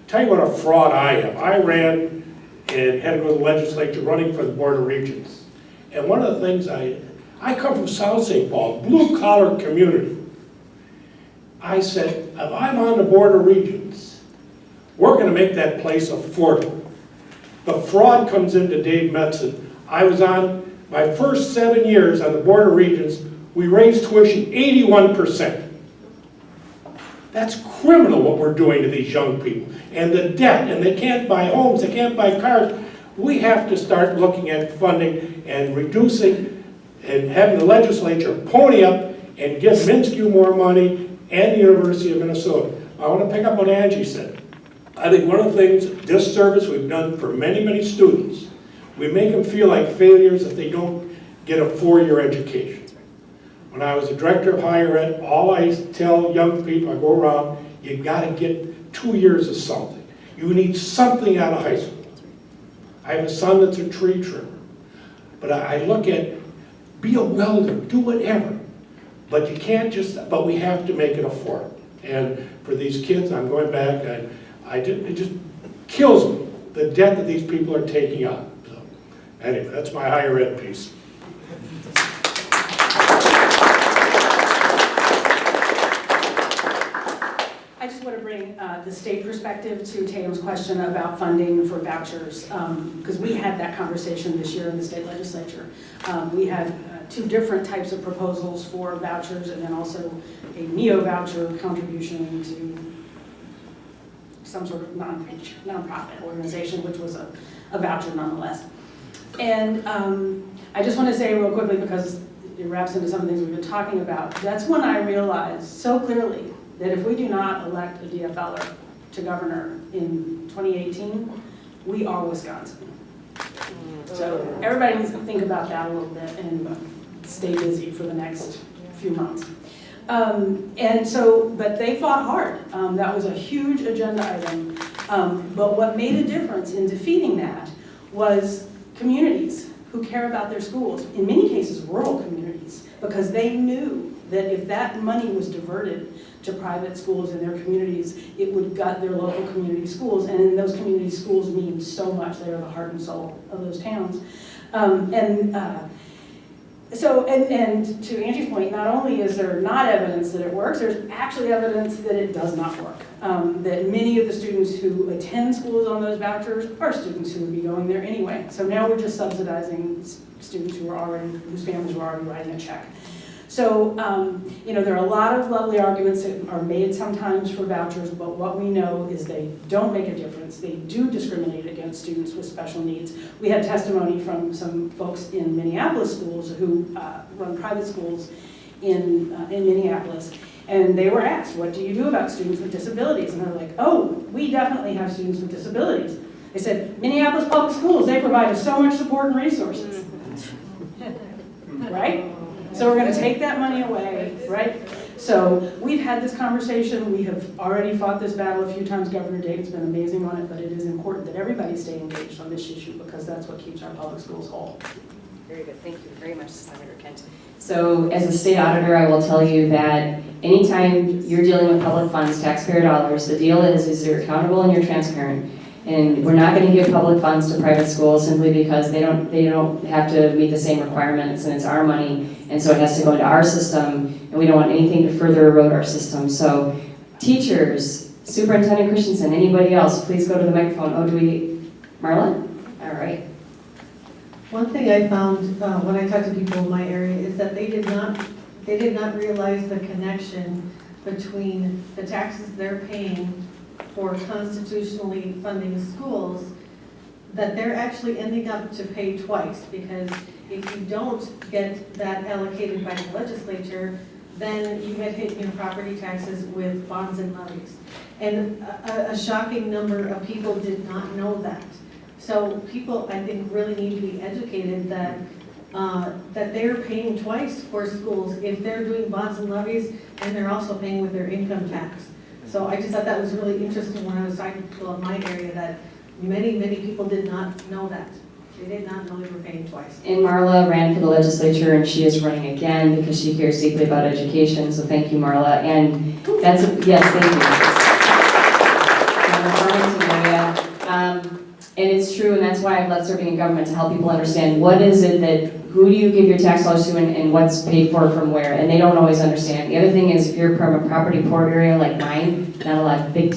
Tell you what a fraud I am. I ran and had to go to the legislature running for the Board of Regents. And one of the things I come from South St. Paul, blue-collar community. I said, if I'm on the Board of Regents, we're going to make that place affordable. The fraud comes into Dave Metzen. I was on my first 7 years on the Board of Regents. We raised tuition 81%. That's criminal what we're doing to these young people. And the debt, and they can't buy homes, they can't buy cars. We have to start looking at funding and reducing and having the legislature pony up and give Minsky more money and the University of Minnesota. I want to pick up what Angie said. I think one of the things, this service we've done for many, many students, we make them feel like failures if they don't get a 4-year education. When I was a director of higher ed, all I tell young people, I go around, you gotta get 2 years of something. You need something out of high school. I have a son that's a tree trimmer. But I look at, be a welder, do whatever. But you can't just, but we have to make it affordable. And for these kids, I'm going back, it just kills me, the debt that these people are taking on. So, anyway, that's my higher ed piece. I just want to bring the state perspective to Tatum's question about funding for vouchers, because we had that conversation this year in the state legislature. We had 2 different types of proposals for vouchers, and then also a neo-voucher contribution to some sort of nonprofit organization, which was a voucher nonetheless. And I just want to say real quickly, because it wraps into some of the things we've been talking about, that's when I realized so clearly that if we do not elect a DFLer to governor in 2018, we are Wisconsin. So everybody needs to think about that a little bit and stay busy for the next few months. But they fought hard. That was a huge agenda item. But what made a difference in defeating that was communities who care about their schools, in many cases rural communities, because they knew that if that money was diverted to private schools in their communities, it would gut their local community schools, and in those community schools mean so much. They are the heart and soul of those towns. And to Angie's point, not only is there not evidence that it works, there's actually evidence that it does not work. That many of the students who attend schools on those vouchers are students who would be going there anyway. So now we're just subsidizing students whose families were already writing a check. So, there are a lot of lovely arguments that are made sometimes for vouchers, but what we know is they don't make a difference. They do discriminate against students with special needs. We had testimony from some folks in Minneapolis schools who run private schools in Minneapolis, and they were asked, what do you do about students with disabilities? And they're like, oh, we definitely have students with disabilities. They said, Minneapolis public schools, they provide us so much support and resources. Right? So we're going to take that money away, right? So we've had this conversation. We have already fought this battle a few times. Governor Dayton's been amazing on it, but it is important that everybody stay engaged on this issue because that's what keeps our public schools whole. Very good. Thank you very much, Senator Kent. So as a state auditor, I will tell you that anytime you're dealing with public funds, taxpayer dollars, the deal is you're accountable and you're transparent. And we're not going to give public funds to private schools simply because they don't have to meet the same requirements, and it's our money, and so it has to go into our system, and we don't want anything to further erode our system. So teachers, Superintendent Christensen, anybody else, please go to the microphone. Oh, Marla? All right. One thing I found when I talked to people in my area is that they did not realize the connection between the taxes they're paying for constitutionally funding schools, that they're actually ending up to pay twice, because if you don't get that allocated by the legislature, then you get hit in property taxes with bonds and levies. And a shocking number of people did not know that. So people, I think, really need to be educated that they're paying twice for schools if they're doing bonds and levies, and they're also paying with their income tax. So I just thought that was really interesting when I was talking to people in my area, that many people did not know that. They did not know they were paying twice. And Marla ran for the legislature, and she is running again because she cares deeply about education. So thank you, Marla. And that's yes, thank you. And it's true, and that's why I've left serving in government, to help people understand what is it that, who do you give your tax dollars to, and what's paid for from where, and they don't always understand. The other thing is, if you're from a property poor area like mine, not a lot of big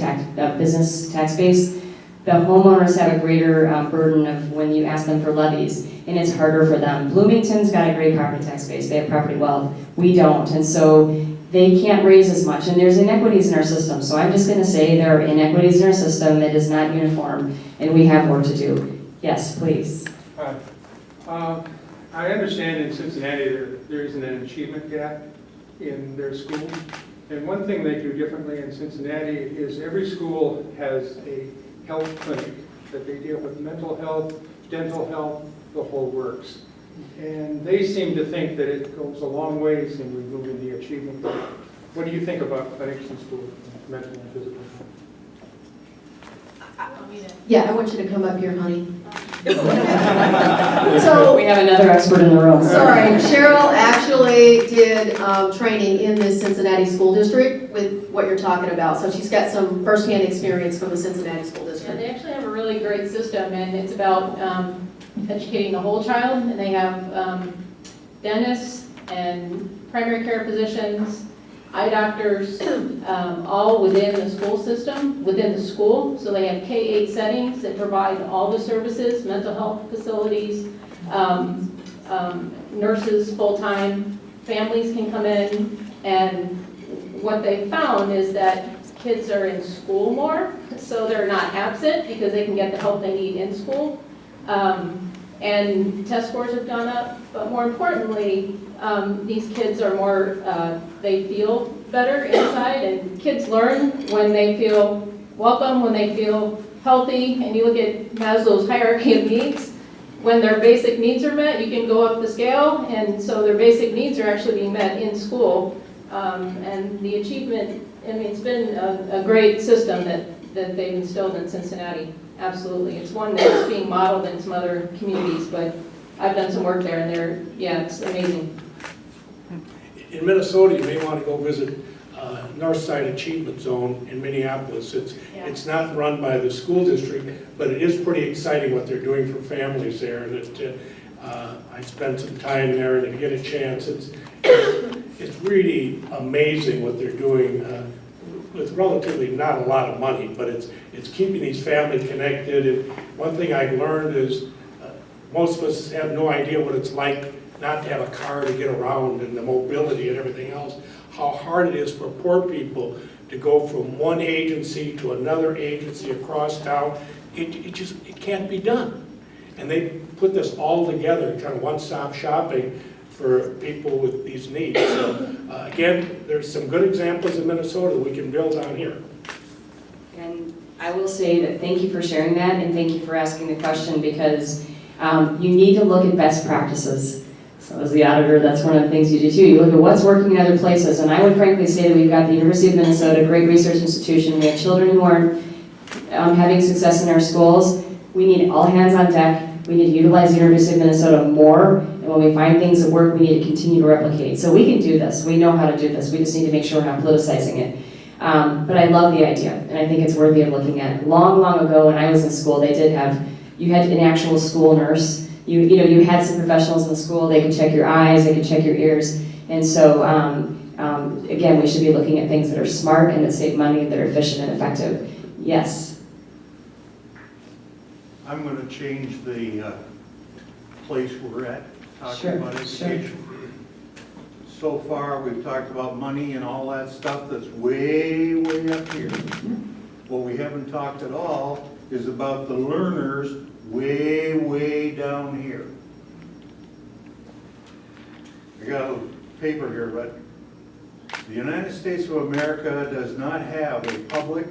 business tax base, the homeowners have a greater burden of when you ask them for levies, and it's harder for them. Bloomington's got a great property tax base, they have property wealth, we don't, and so they can't raise as much, and there's inequities in our system. So I'm just going to say there are inequities in our system that is not uniform, and we have work to do. Yes, please. I understand in Cincinnati there isn't an achievement gap in their schools. And one thing they do differently in Cincinnati is every school has a health clinic that they deal with mental health, dental health, the whole works. And they seem to think that it goes a long ways in removing the achievement gap. What do you think about clinics in schools, mental and physical health? Yeah, I want you to come up here, honey. So we have another expert in the room. Sorry, Cheryl actually did training in the Cincinnati School District with what you're talking about. So she's got some firsthand experience from the Cincinnati School Yeah, District. they actually have a really great system, and it's about educating the whole child, and they have dentists and primary care physicians, eye doctors, all within the school system, within the school. So they have K-8 settings that provide all the services, mental health facilities, nurses full-time, families can come in, and what they found is that kids are in school more, so they're not absent because they can get the help they need in school. And test scores have gone up, but more importantly, these kids are more, they feel better inside, and kids learn when they feel welcome, when they feel healthy. And you look at Maslow's hierarchy of needs, when their basic needs are met, you can go up the scale, and so their basic needs are actually being met in school. And the achievement, I mean, it's been a great system that they've instilled in Cincinnati. Absolutely. It's one that's being modeled in some other communities, but I've done some work there, and yeah, it's amazing. In Minnesota, you may want to go visit Northside Achievement Zone in Minneapolis. It's not run by the school district, but it is pretty exciting what they're doing for families there. And I spent some time there, and if you get a chance, it's really amazing what they're doing with relatively not a lot of money, but it's keeping these families connected. And one thing I've learned is most of us have no idea what it's like not to have a car to get around, and the mobility and everything else, how hard it is for poor people to go from one agency to another agency across town. It can't be done. And they put this all together, kind of one-stop shopping for people with these needs. So again, there's some good examples in Minnesota that we can build on here. And I will say that thank you for sharing that, and thank you for asking the question, because you need to look at best practices. So as the auditor, that's one of the things you do too. You look at what's working in other places, and I would frankly say that we've got the University of Minnesota, a great research institution. We have children who aren't having success in our schools. We need all hands on deck. We need to utilize the University of Minnesota more, and when we find things that work, we need to continue to replicate. So we can do this. We know how to do this. We just need to make sure we're not politicizing it. But I love the idea, and I think it's worthy of looking at. Long, long ago when I was in school, they did have, you had an actual school nurse. You had some professionals in the school. They could check your eyes, they could check your ears. And so, again, we should be looking at things that are smart and that save money, that are efficient and effective. Yes? I'm going to change the place we're at, talking about education. So far, we've talked about money and all that stuff that's way, way up here. What we haven't talked at all is about the learners way, way down here. I got a paper here, but the United States of America does not have a public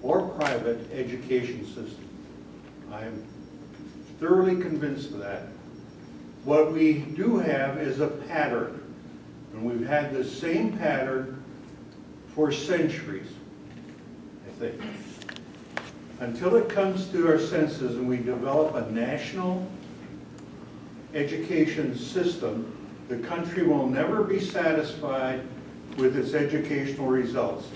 or private education system. I'm thoroughly convinced of that. What we do have is a pattern, and we've had the same pattern for centuries, I think. Until it comes to our senses and we develop a national education system, the country will never be satisfied with its educational results.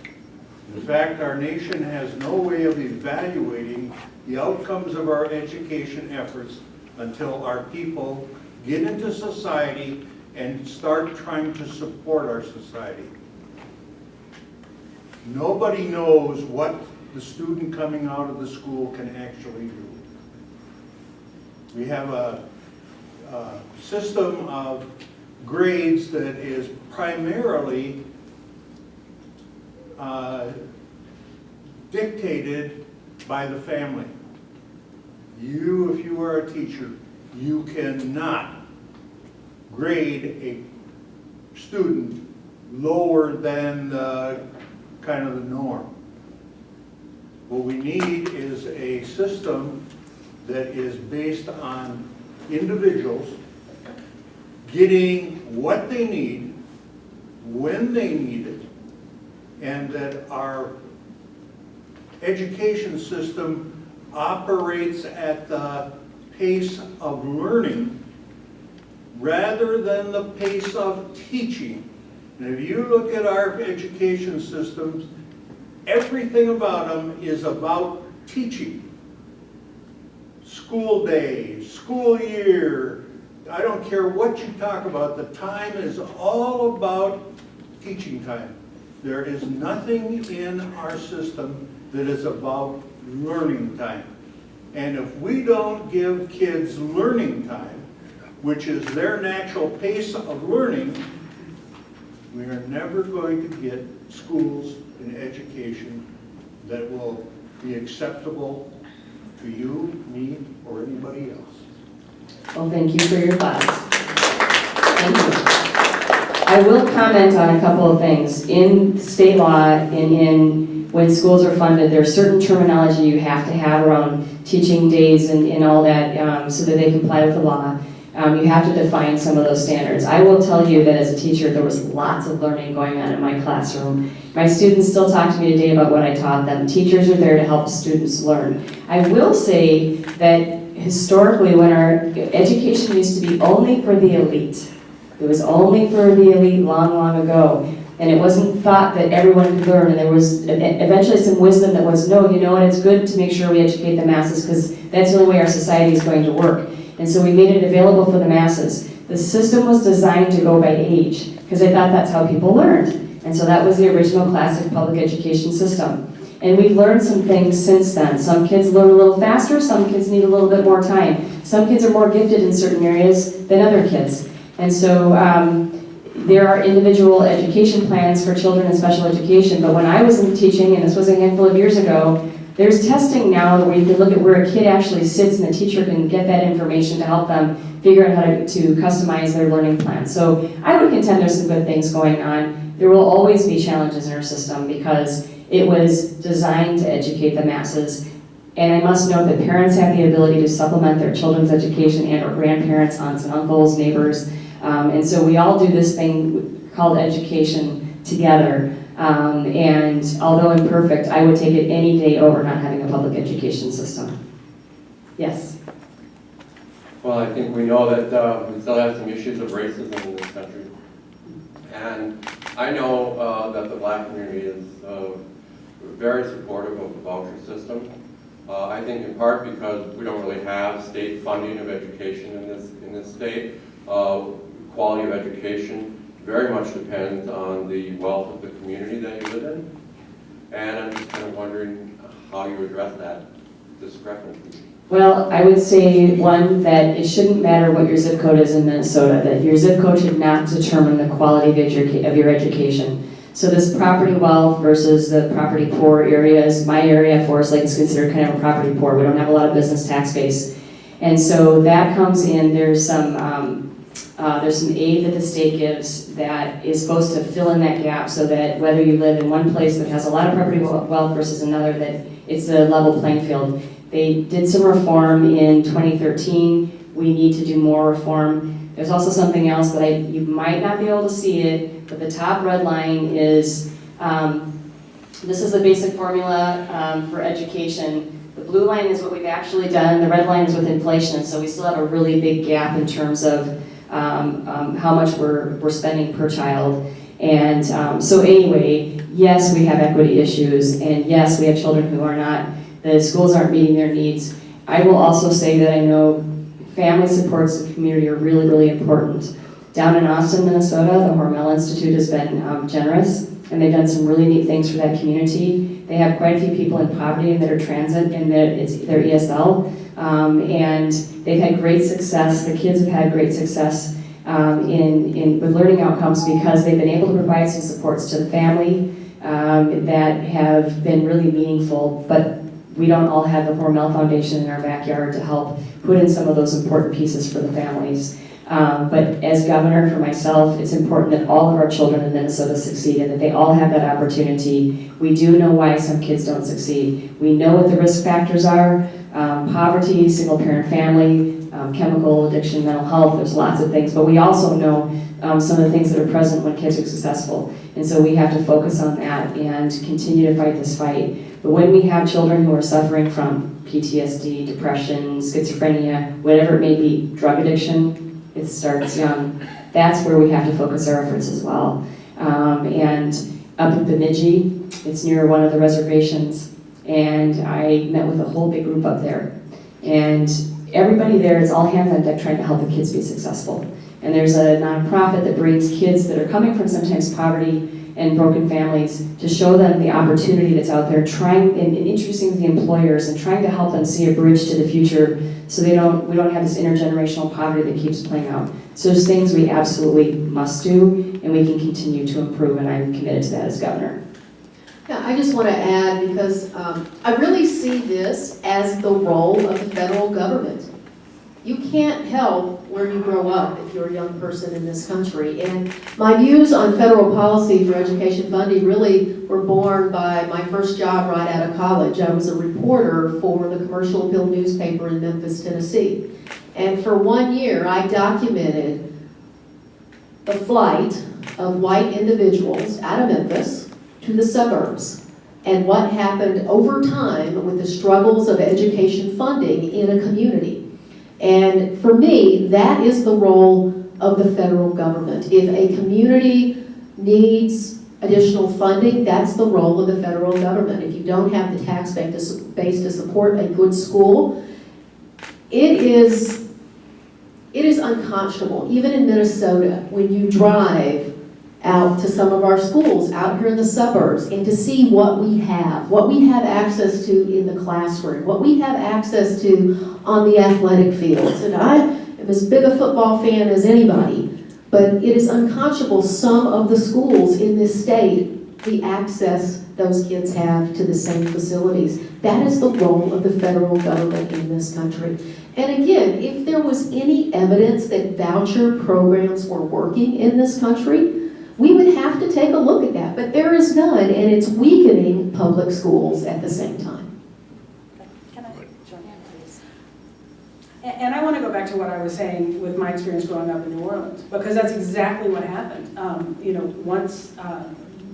In fact, our nation has no way of evaluating the outcomes of our education efforts until our people get into society and start trying to support our society. Nobody knows what the student coming out of the school can actually do. We have a system of grades that is primarily dictated by the family. you, if you are a teacher, you cannot grade a student lower than kind of the norm. What we need is a system that is based on individuals getting what they need, when they need it, and that our education system operates at the pace of learning rather than the pace of teaching. And if you look at our education systems, everything about them is about teaching. School day, school year, I don't care what you talk about, the time is all about teaching time. There is nothing in our system that is about learning time. And if we don't give kids learning time, which is their natural pace of learning, we are never going to get schools and education that will be acceptable to you, me, or anybody else. Well, thank you for your thoughts. Thank you. I will comment on a couple of things. In state law and in when schools are funded, there's certain terminology you have to have around teaching days and all that so that they comply with the law. You have to define some of those standards. I will tell you that as a teacher, there was lots of learning going on in my classroom. My students still talk to me today about what I taught them. Teachers are there to help students learn. I will say that historically, when our education used to be only for the elite, it was only for the elite long, long ago. And it wasn't thought that everyone could learn, and there was eventually some wisdom that was, no, you know what, it's good to make sure we educate the masses because that's the only way our society is going to work. And so we made it available for the masses. The system was designed to go by age because I thought that's how people learned. And so that was the original classic public education system. And we've learned some things since then. Some kids learn a little faster, some kids need a little bit more time. Some kids are more gifted in certain areas than other kids. And so there are individual education plans for children in special education, but when I was in teaching, and this was a handful of years ago, there's testing now where you can look at where a kid actually sits and the teacher can get that information to help them figure out how to customize their learning plan. So I would contend there's some good things going on. There will always be challenges in our system because it was designed to educate the masses. And I must note that parents have the ability to supplement their children's education and or grandparents, aunts and uncles, neighbors. And so we all do this thing called education together. And although imperfect, I would take it any day over not having a public education system. Yes? Well, I think we know that we still have some issues of racism in this country. And I know that the black community is very supportive of the voucher system. I think in part because we don't really have state funding of education in this state. Quality of education very much depends on the wealth of the community that you live in. And I'm just kind of wondering how you address that discrepancy. Well, I would say, one, that it shouldn't matter what your zip code is in Minnesota, that your zip code should not determine the quality of your education. So this property wealth versus the property poor areas, my area, Forest Lake, is considered kind of a property poor. We don't have a lot of business tax base. And so that comes in, there's some aid that the state gives that is supposed to fill in that gap so that whether you live in one place that has a lot of property wealth versus another, that it's a level playing field. They did some reform in 2013. We need to do more reform. There's also something else that you might not be able to see it, but the top red line is, this is the basic formula for education. The blue line is what we've actually done. The red line is with inflation, so we still have a really big gap in terms of how much we're spending per child. And so anyway, yes, we have equity issues, and yes, we have children who are not, the schools aren't meeting their needs. I will also say that I know family supports in the community are really, really important. Down in Austin, Minnesota, the Hormel Institute has been generous, and they've done some really neat things for that community. They have quite a few people in poverty that are transit in their ESL, and they've had great success. The kids have had great success with learning outcomes because they've been able to provide some supports to the family that have been really meaningful. But we don't all have the Hormel Foundation in our backyard to help put in some of those important pieces for the families. But as governor for myself, it's important that all of our children in Minnesota succeed and that they all have that opportunity. We do know why some kids don't succeed. We know what the risk factors are, poverty, single parent family, chemical addiction, mental health, there's lots of things, but we also know some of the things that are present when kids are successful. And so we have to focus on that and continue to fight this fight. But when we have children who are suffering from PTSD, depression, schizophrenia, whatever it may be, drug addiction, it starts young. That's where we have to focus our efforts as well. And up in Bemidji, it's near one of the reservations, and I met with a whole big group up there. And everybody there is all hands on deck trying to help the kids be successful. And there's a nonprofit that brings kids that are coming from sometimes poverty and broken families to show them the opportunity that's out there, trying and introducing the employers and trying to help them see a bridge to the future so we don't have this intergenerational poverty that keeps playing out. So there's things we absolutely must do and we can continue to improve, and I'm committed to that as governor. Yeah, I just want to add, because I really see this as the role of the federal government. You can't help where you grow up if you're a young person in this country. And my views on federal policy for education funding really were born by my first job right out of college. I was a reporter for the Commercial Appeal newspaper in Memphis, Tennessee. And for 1 year, I documented the flight of white individuals out of Memphis to the suburbs and what happened over time with the struggles of education funding in a community. And for me, that is the role of the federal government. If a community needs additional funding, that's the role of the federal government. If you don't have the tax base to support a good school, it is unconscionable. Even in Minnesota, when you drive out to some of our schools out here in the suburbs and to see what we have access to in the classroom, what we have access to on the athletic fields. And I am as big a football fan as anybody, but it is unconscionable some of the schools in this state, the access those kids have to the same facilities. That is the role of the federal government in this country. And again, if there was any evidence that voucher programs were working in this country, we would have to take a look at that, but there is none, and it's weakening public schools at the same time. Can I jump in, please? And I want to go back to what I was saying with my experience growing up in New Orleans, because that's exactly what happened. Once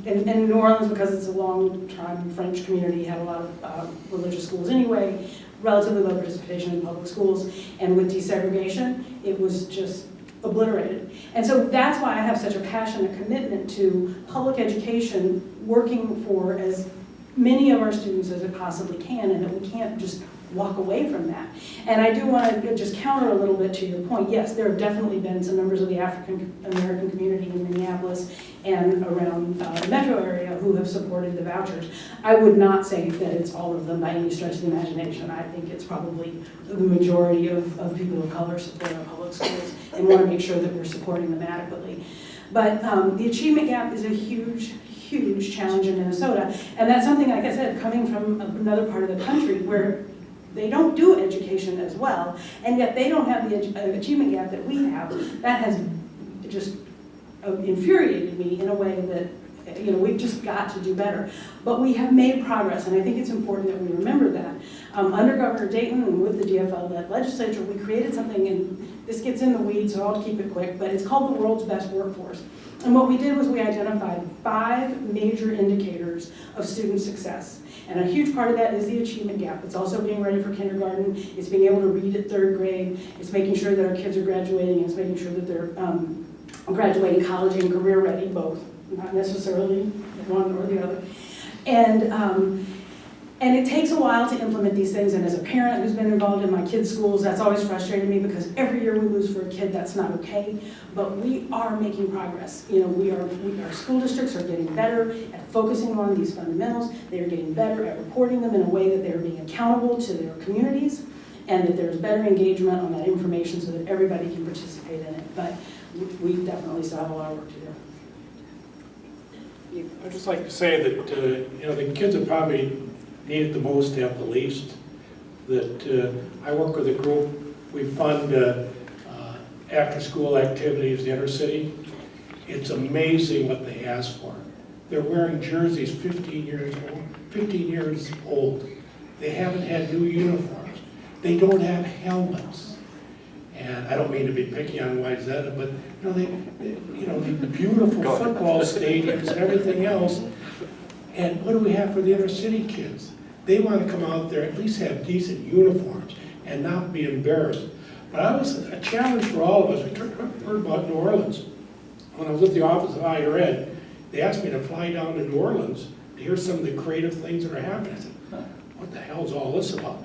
in New Orleans, because it's a long-time French community, had a lot of religious schools anyway, relatively low participation in public schools, and with desegregation, it was just obliterated. And so that's why I have such a passionate commitment to public education, working for as many of our students as it possibly can, and that we can't just walk away from that. And I do want to just counter a little bit to your point. Yes, there have definitely been some members of the African American community in Minneapolis and around the metro area who have supported the vouchers. I would not say that it's all of them by any stretch of the imagination. I think it's probably the majority of people of color support our public schools and want to make sure that we're supporting them adequately. But the achievement gap is a huge challenge in Minnesota. And that's something, like I said, coming from another part of the country where they don't do education as well, and yet they don't have the achievement gap that we have. That has just infuriated me in a way that, we've just got to do better. But we have made progress, and I think it's important that we remember that. Under Governor Dayton and with the DFL-led legislature, we created something, and this gets in the weeds, so I'll keep it quick, but it's called the World's Best Workforce. And what we did was we identified 5 major indicators of student success. And a huge part of that is the achievement gap. It's also being ready for kindergarten. It's being able to read at 3rd grade. It's making sure that our kids are graduating. It's making sure that they're graduating college and career ready, both, not necessarily one or the other. And it takes a while to implement these things, and as a parent who's been involved in my kids' schools, that's always frustrated me because every year we lose for a kid, that's not okay. But we are making progress. Our school districts are getting better at focusing on these fundamentals. They are getting better at reporting them in a way that they're being accountable to their communities, and that there's better engagement on that information so that everybody can participate in it. But we definitely still have a lot of work to do. I'd just like to say that, the kids of poverty need it the most have the least. That I work with a group, we fund after-school activities in the inner city. It's amazing what they ask for. They're wearing jerseys 15 years old. They haven't had new uniforms. They don't have helmets. And I don't mean to be picky on Wayzata, but the beautiful football stadiums and everything else. And what do we have for the inner city kids? They want to come out there, at least have decent uniforms and not be embarrassed. But I was a challenge for all of us. We heard about New Orleans. When I was at the Office of Higher Ed, they asked me to fly down to New Orleans to hear some of the creative things that are happening. I said, what the hell is all this about?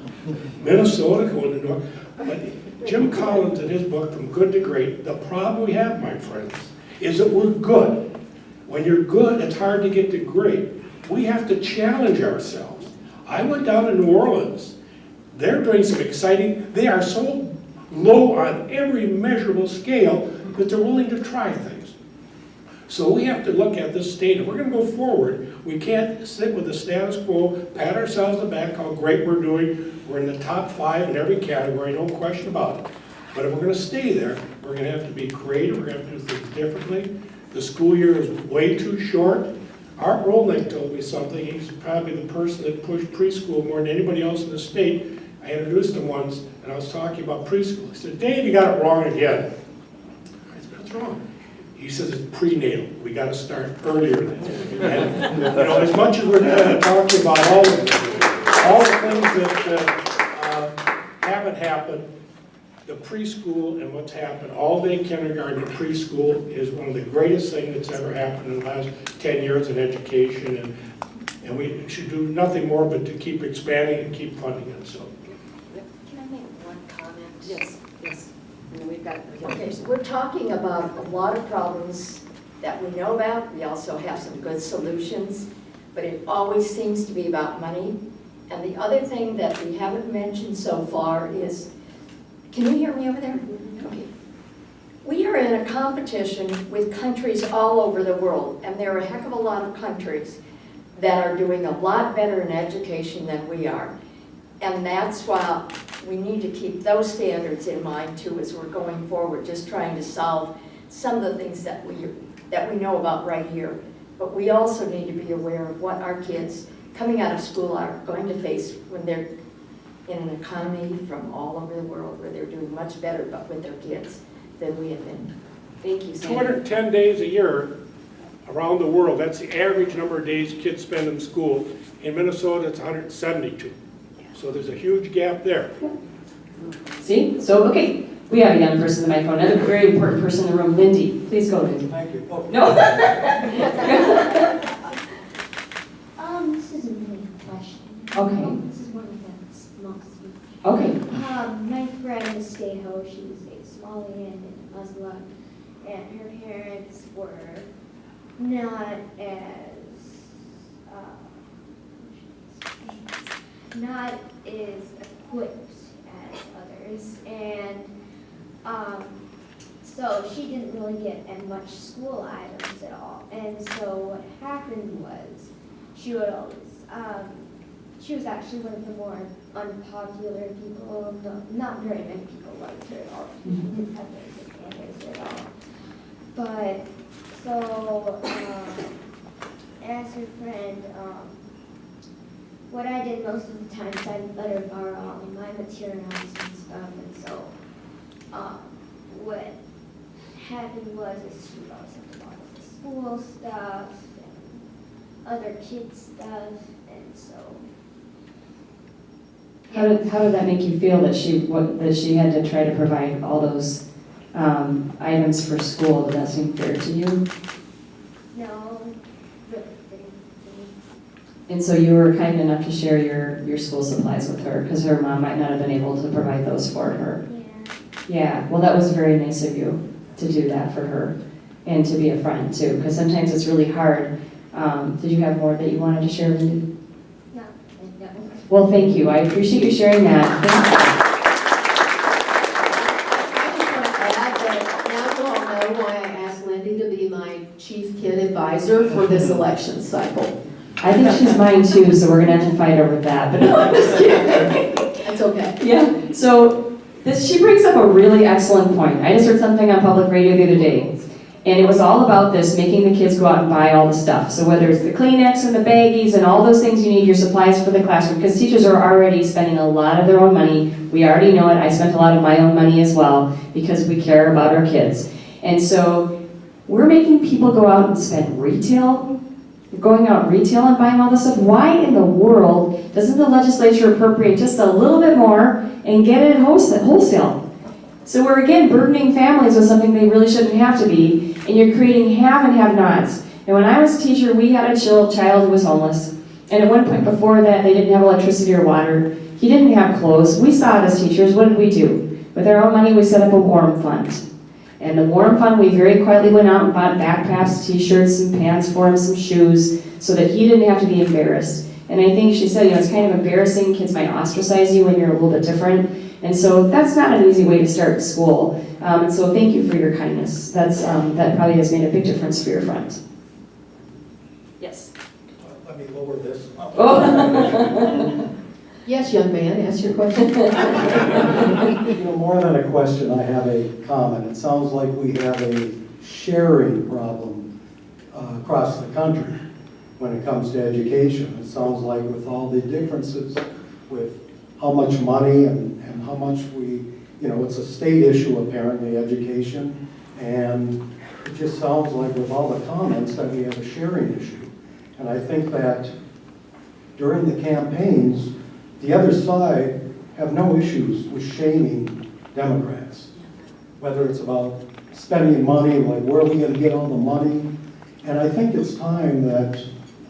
Minnesota going to New Orleans. But Jim Collins in his book, From Good to Great, the problem we have, my friends, is that we're good. When you're good, it's hard to get to great. We have to challenge ourselves. I went down to New Orleans. They're doing some exciting, they are so low on every measurable scale that they're willing to try things. So we have to look at this state. If we're going to go forward, we can't sit with the status quo, pat ourselves on the back, how great we're doing. We're in the top 5 in every category, no question about it. But if we're going to stay there, we're going to have to be creative, we're going to have to do things differently. The school year is way too short. Art Rolnick told me something. He's probably the person that pushed preschool more than anybody else in the state. I introduced him once, and I was talking about preschool. He said, Dave, you got it wrong again. I said, what's wrong? He says it's prenatal. We got to start earlier than that. And, as much as we're talking about all the things that haven't happened, the preschool and what's happened, all-day kindergarten and preschool is one of the greatest things that's ever happened in the last 10 years in education, and we should do nothing more but to keep expanding and keep funding it. So, Can I make one comment? Yes. And then we've got. Okay, so we're talking about a lot of problems that we know about. We also have some good solutions, but it always seems to be about money. And the other thing that we haven't mentioned so far is, can you hear me over there? Okay. We are in a competition with countries all over the world, and there are a heck of a lot of countries that are doing a lot better in education than we are. And that's why we need to keep those standards in mind too as we're going forward, just trying to solve some of the things that we know about right here. But we also need to be aware of what our kids coming out of school are going to face when they're in an economy from all over the world where they're doing much better but with their kids than we have been. Thank you, Sandra. 210 days a year around the world, that's the average number of days kids spend in school. In Minnesota, it's 172. So there's a huge gap there. See? So, okay, we have a young person in the microphone, another very important person in the room, Lindy. Please go, Lindy. Thank you. Oh. No. This is a main question. Okay. This is one of the small speech. Okay. My friend is Steho. She's a Somalian and Muslim, and her parents were not as equipped as others, and so she didn't really get as much school items at all. And so what happened was she would always, she was actually one of the more unpopular people. Not very many people liked her at all. She didn't have very good manners at all. But so as her friend, what I did most of the time is I'd let her borrow all of my materials and stuff, and so what happened was is she always had to borrow the school stuff and other kids' stuff, and so. How did that make you feel that she had to try to provide all those items for school? Did that seem fair to you? No, really didn't. And so you were kind enough to share your school supplies with her because her mom might not have been able to provide those for her. Yeah, well, that was very nice of you to do that for her and to be a friend too, because sometimes it's really hard. Did you have more that you wanted to share, Lindy? No. Well, thank you. I appreciate you sharing that. Now you all know why I asked Lindy to be my chief kid advisor for this election cycle. I think she's mine too, so we're gonna have to fight over that, but no, I'm just kidding. That's okay. Yeah, so she brings up a really excellent point. I just heard something on public radio the other day, and it was all about this, making the kids go out and buy all the stuff. So whether it's the Kleenex and the baggies and all those things you need, your supplies for the classroom, because teachers are already spending a lot of their own money. We already know it. I spent a lot of my own money as well because we care about our kids. And so we're making people go out and spend retail. Going out retail and buying all this stuff. Why in the world doesn't the legislature appropriate just a little bit more and get it at wholesale? So we're again burdening families with something they really shouldn't have to be, and you're creating have and have-nots. And when I was a teacher, we had a child who was homeless, and at one point before that, they didn't have electricity or water. He didn't have clothes. We saw it as teachers. What did we do? With our own money, we set up a warm fund. And the warm fund, we very quietly went out and bought backpacks, t-shirts, some pants for him, some shoes, so that he didn't have to be embarrassed. And I think she said, it's kind of embarrassing. Kids might ostracize you when you're a little bit different. And so that's not an easy way to start school. And so thank you for your kindness. That probably has made a big difference for your friend. Yes. Let me lower this. Oh. Yes, young man, ask your question. More than a question, I have a comment. It sounds like we have a sharing problem across the country when it comes to education. It sounds like with all the differences with how much money and how much it's a state issue apparently, education, and it just sounds like with all the comments that we have a sharing issue. And I think that during the campaigns, the other side have no issues with shaming Democrats, whether it's about spending money, like where are we going to get all the money? And I think it's time that,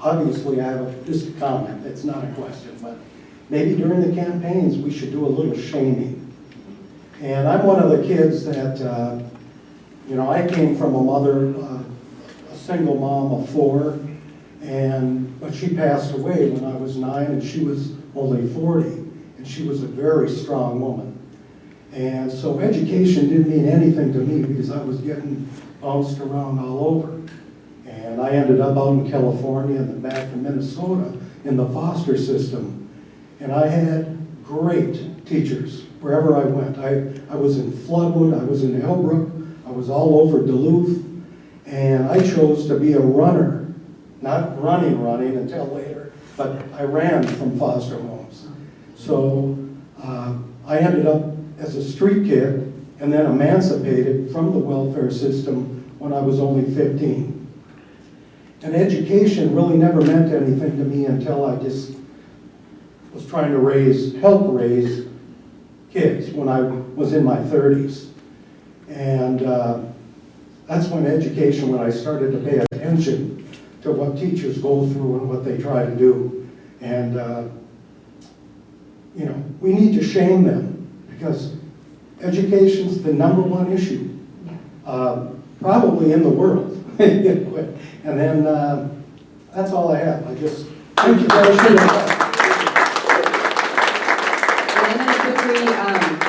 obviously I have just a comment, it's not a question, but maybe during the campaigns we should do a little shaming. And I'm one of the kids that, I came from a mother, a single mom of 4, but she passed away when I was 9 and she was only 40, and she was a very strong woman. And so education didn't mean anything to me because I was getting bounced around all over. And I ended up out in California and then back to Minnesota in the foster system. And I had great teachers wherever I went. I was in Floodwood, I was in Elbrook, I was all over Duluth, and I chose to be a runner, not running until later, but I ran from foster homes. So I ended up as a street kid and then emancipated from the welfare system when I was only 15. And education really never meant anything to me until I just was trying to help raise kids when I was in my 30s. And that's when I started to pay attention to what teachers go through and what they try to do. And, we need to shame them because education's the #1 issue, probably in the world. And then that's all I have. Thank you very much.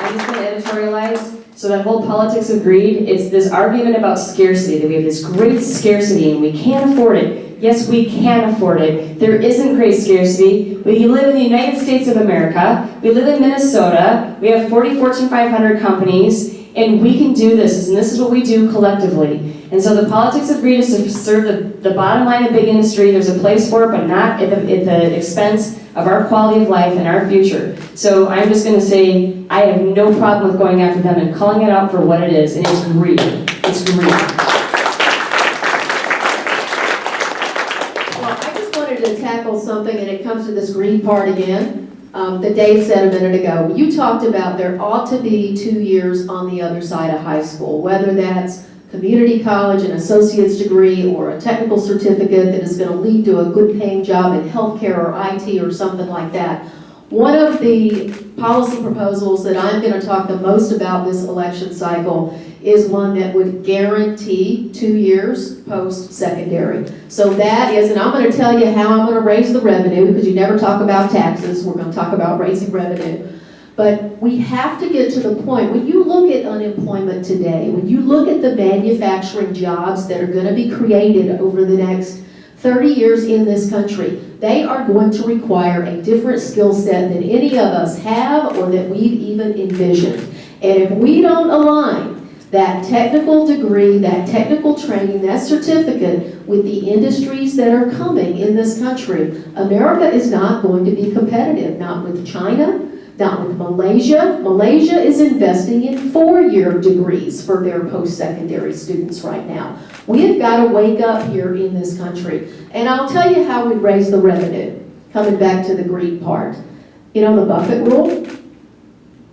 I'm just going to editorialize. So that whole politics of greed, it's this argument about scarcity, that we have this great scarcity and we can't afford it. Yes, we can afford it. There isn't great scarcity. We live in the United States of America. We live in Minnesota. We have 40 Fortune 500 companies, and we can do this, and this is what we do collectively. And so the politics of greed is to serve the bottom line of big industry. There's a place for it, but not at the expense of our quality of life and our future. So I'm just going to say I have no problem with going after them and calling it out for what it is, and it's greed. It's greed. To tackle something, and it comes to this green part again, that Dave said a minute ago. You talked about there ought to be 2 years on the other side of high school, whether that's community college, an associate's degree, or a technical certificate that is going to lead to a good paying job in healthcare or IT or something like that. One of the policy proposals that I'm going to talk the most about this election cycle is one that would guarantee 2 years post-secondary. So that is, and I'm going to tell you how I'm going to raise the revenue, because you never talk about taxes, we're going to talk about raising revenue. But we have to get to the point, when you look at unemployment today, when you look at the manufacturing jobs that are going to be created over the next 30 years in this country. They are going to require a different skill set than any of us have or that we've even envisioned. And if we don't align that technical degree, that technical training, that certificate with the industries that are coming in this country, America is not going to be competitive, not with China, not with Malaysia. Malaysia is investing in 4-year degrees for their post-secondary students right now. We have got to wake up here in this country. And I'll tell you how we raise the revenue, coming back to the greed part. You know the Buffett rule?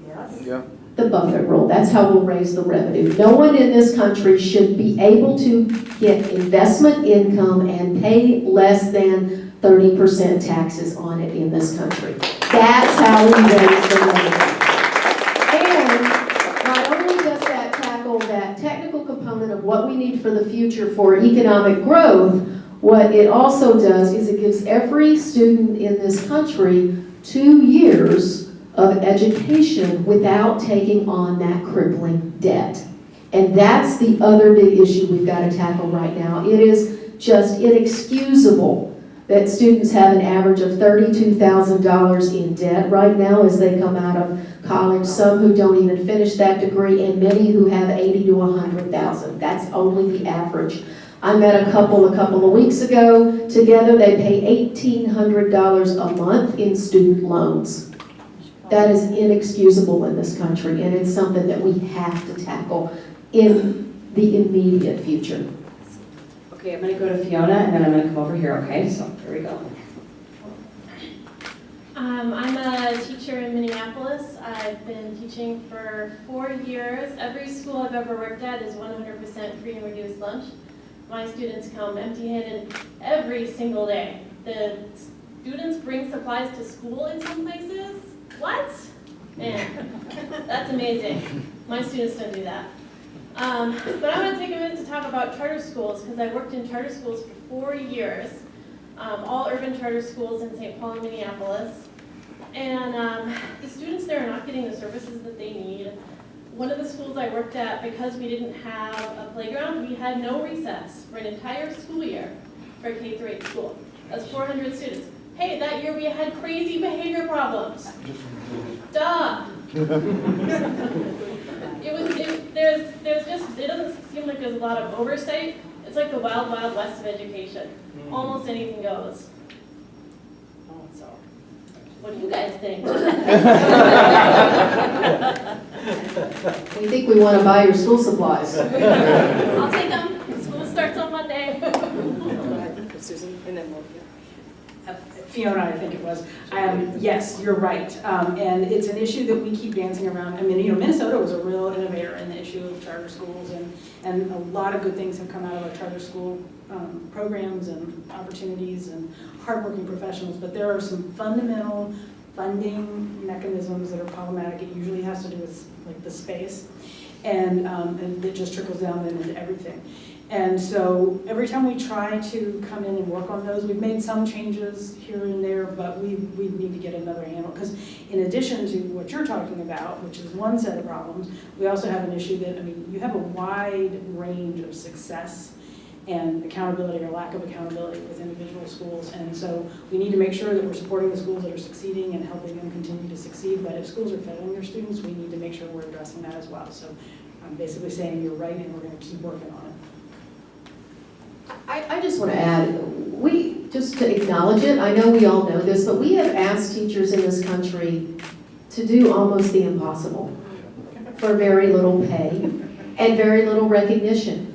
Yes. Yeah. The Buffett rule, that's how we'll raise the revenue. No one in this country should be able to get investment income and pay less than 30% taxes on it in this country. That's how we raise the revenue. And not only does that tackle that technical component of what we need for the future for economic growth, what it also does is it gives every student in this country 2 years of education without taking on that crippling debt. And that's the other big issue we've got to tackle right now. It is just inexcusable that students have an average of $32,000 in debt right now as they come out of college, some who don't even finish that degree, and many who have $80,000 to $100,000. That's only the average. I met a couple of weeks ago. Together they pay $1,800 a month in student loans. That is inexcusable in this country, and it's something that we have to tackle in the immediate future. Okay, I'm gonna go to Fiona, and then I'm gonna come over here, okay? So, here we go. I'm a teacher in Minneapolis. I've been teaching for 4 years. Every school I've ever worked at is 100% free and reduced lunch. My students come empty-handed every single day. The students bring supplies to school in some places. What? Man, that's amazing. My students don't do that. But I want to take a minute to talk about charter schools because I worked in charter schools for 4 years, all urban charter schools in St. Paul and Minneapolis. And the students there are not getting the services that they need. One of the schools I worked at, because we didn't have a playground, we had no recess for an entire school year for a K-8 school. That's 400 students. Hey, that year we had crazy behavior problems. Duh. It doesn't seem like there's a lot of oversight. It's like the wild, wild west of education. Almost anything goes. So, what do you guys think? We think we want to buy your school supplies. I'll take them. School starts on Monday. Susan, and then we'll Fiona, I think it was. Yes, you're right. And it's an issue that we keep dancing around. I mean, you know, Minnesota was a real innovator in the issue of charter schools, and a lot of good things have come out of our charter school programs and opportunities and hardworking professionals. But there are some fundamental funding mechanisms that are problematic. It usually has to do with like the space, and it just trickles down into everything. And so every time we try to come in and work on those, we've made some changes here and there, but we need to get another handle. Because in addition to what you're talking about, which is one set of problems, we also have an issue that, I mean, you have a wide range of success and accountability or lack of accountability with individual schools. And so we need to make sure that we're supporting the schools that are succeeding and helping them continue to succeed. But if schools are failing their students, we need to make sure we're addressing that as well. So I'm basically saying you're right, and we're going to keep working on it. I just want to add, just to acknowledge it, I know we all know this, but we have asked teachers in this country to do almost the impossible for very little pay and very little recognition.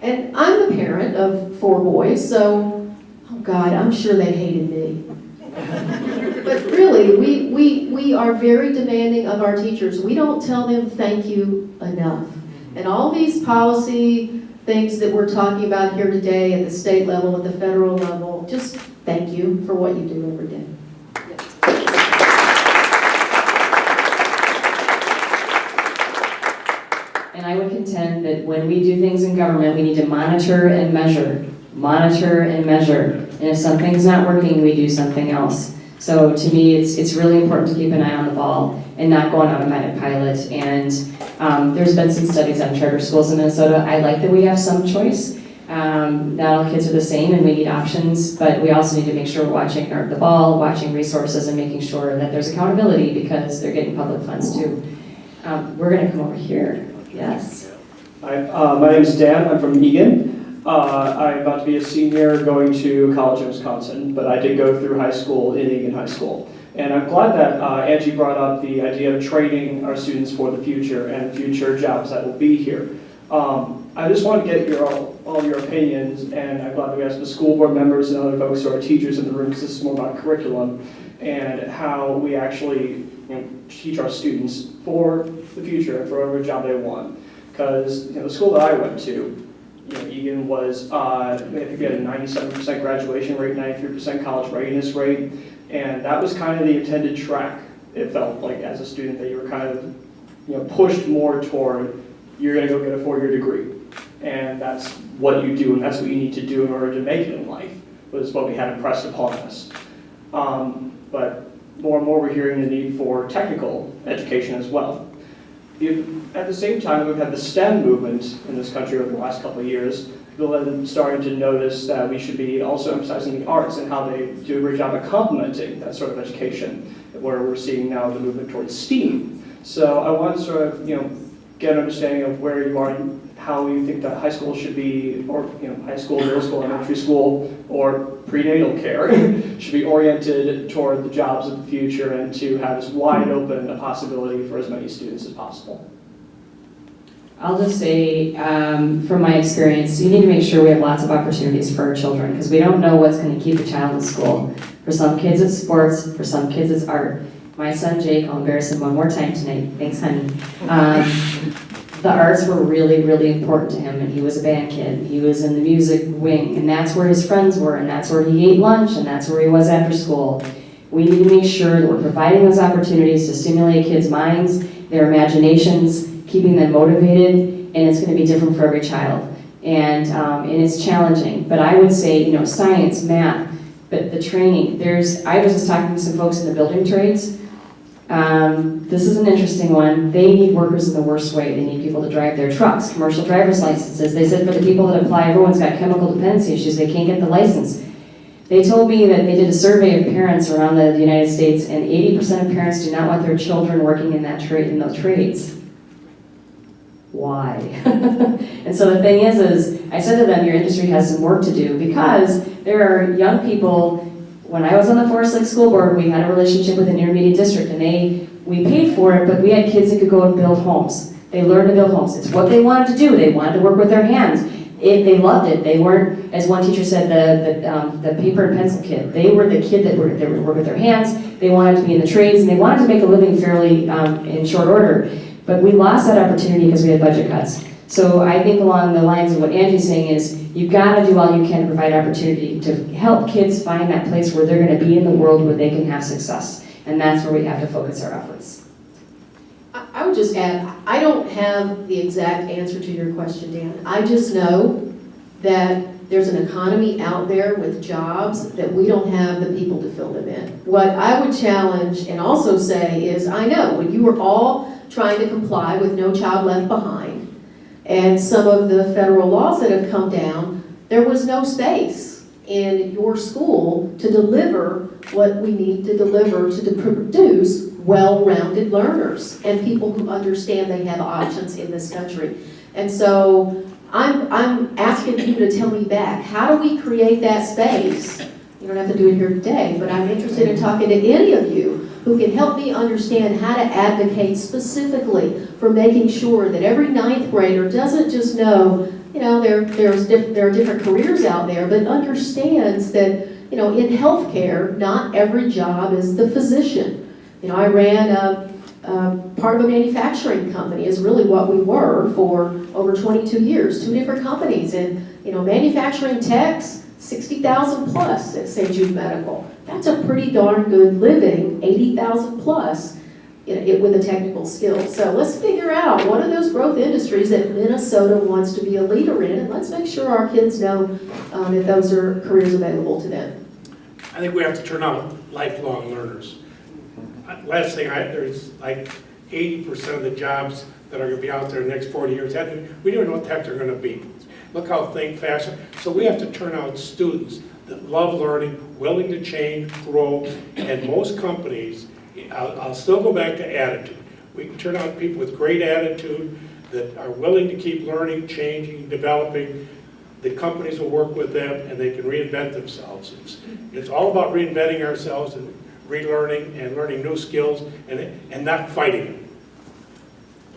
And I'm the parent of 4 boys, so, oh God, I'm sure they hated me. But really, we are very demanding of our teachers. We don't tell them thank you enough. And all these policy things that we're talking about here today at the state level, at the federal level, just thank you for what you do every day. And I would contend that when we do things in government, we need to monitor and measure. Monitor and measure. And if something's not working, we do something else. So to me, it's really important to keep an eye on the ball and not go on automatic pilot. And there's been some studies on charter schools in Minnesota. I like that we have some choice. Not all kids are the same and we need options, but we also need to make sure we're watching the ball, watching resources, and making sure that there's accountability because they're getting public funds too. We're gonna come over here. Yes. Hi, my name is Dan. I'm from Egan. I'm about to be a senior going to college in Wisconsin, but I did go through high school in Egan High School. And I'm glad that Angie brought up the idea of training our students for the future and future jobs that will be here. I just want to get all your opinions, and I'm glad that we have some school board members and other folks who are teachers in the room, because this is more about curriculum and how we actually teach our students for the future and for whatever job they want. Because the school that I went to, Egan was, I think we had a 97% graduation rate, 93% college readiness rate, and that was kind of the intended track. It felt like as a student that you were kind of pushed more toward, you're going to go get a 4-year degree, and that's what you do, and that's what you need to do in order to make it in life, was what we had impressed upon us. But more and more we're hearing the need for technical education as well. At the same time, we've had the STEM movement in this country over the last couple of years. People have been starting to notice that we should be also emphasizing the arts and how they do a great job of complementing that sort of education, where we're seeing now the movement towards STEAM. So I want to sort of, get an understanding of where you are, how you think that high school should be, or high school, middle school, elementary school, or prenatal care should be oriented toward the jobs of the future and to have as wide open a possibility for as many students as possible. I'll just say, from my experience, you need to make sure we have lots of opportunities for our children because we don't know what's going to keep a child in school. For some kids it's sports, for some kids it's art. My son Jake, I'll embarrass him one more time tonight, thanks honey. The arts were really, really important to him, and he was a band kid. He was in the music wing, and that's where his friends were, and that's where he ate lunch, and that's where he was after school. We need to make sure that we're providing those opportunities to stimulate kids' minds, their imaginations, keeping them motivated, and it's going to be different for every child. And it's challenging, but I would say, science, math, but the training, I was just talking to some folks in the building trades. This is an interesting one. They need workers in the worst way. They need people to drive their trucks, commercial driver's licenses. They said for the people that apply, everyone's got chemical dependency issues. They can't get the license. They told me that they did a survey of parents around the United States, and 80% of parents do not want their children working in those trades. Why? And so the thing is I said to them, your industry has some work to do because there are young people. When I was on the Forest Lake School Board, we had a relationship with an intermediate district, and we paid for it, but we had kids that could go and build homes. They learned to build homes. It's what they wanted to do. They wanted to work with their hands. They loved it. They weren't, as one teacher said, the paper and pencil kid. They were the kid that would work with their hands. They wanted to be in the trades, and they wanted to make a living fairly in short order. But we lost that opportunity because we had budget cuts. So I think along the lines of what Angie's saying is, you've got to do all you can to provide opportunity to help kids find that place where they're going to be in the world where they can have success. And that's where we have to focus our efforts. I would just add, I don't have the exact answer to your question, Dan. I just know that there's an economy out there with jobs that we don't have the people to fill them in. What I would challenge and also say is, I know when you were all trying to comply with No Child Left Behind, and some of the federal laws that have come down, there was no space in your school to deliver what we need to deliver to produce well-rounded learners and people who understand they have options in this country. And so I'm asking you to tell me back, how do we create that space? You don't have to do it here today, but I'm interested in talking to any of you who can help me understand how to advocate specifically for making sure that every 9th grader doesn't just know, there are different careers out there, but understands that, in healthcare, not every job is the physician. I ran part of a manufacturing company is really what we were for over 22 years, 2 different companies, and manufacturing techs, 60,000 plus at St. Jude Medical. That's a pretty darn good living, 80,000 plus with a technical skill. So let's figure out what are those growth industries that Minnesota wants to be a leader in, and let's make sure our kids know that those are careers available to them. I think we have to turn out lifelong learners. Last thing, there's like 80% of the jobs that are going to be out there in the next 40 years. We don't know what the heck they're going to be. look how things fashion. So we have to turn out students that love learning, willing to change, grow, and most companies, I'll still go back to attitude. We can turn out people with great attitude that are willing to keep learning, changing, developing. The companies will work with them and they can reinvent themselves. It's all about reinventing ourselves and relearning and learning new skills and not fighting it.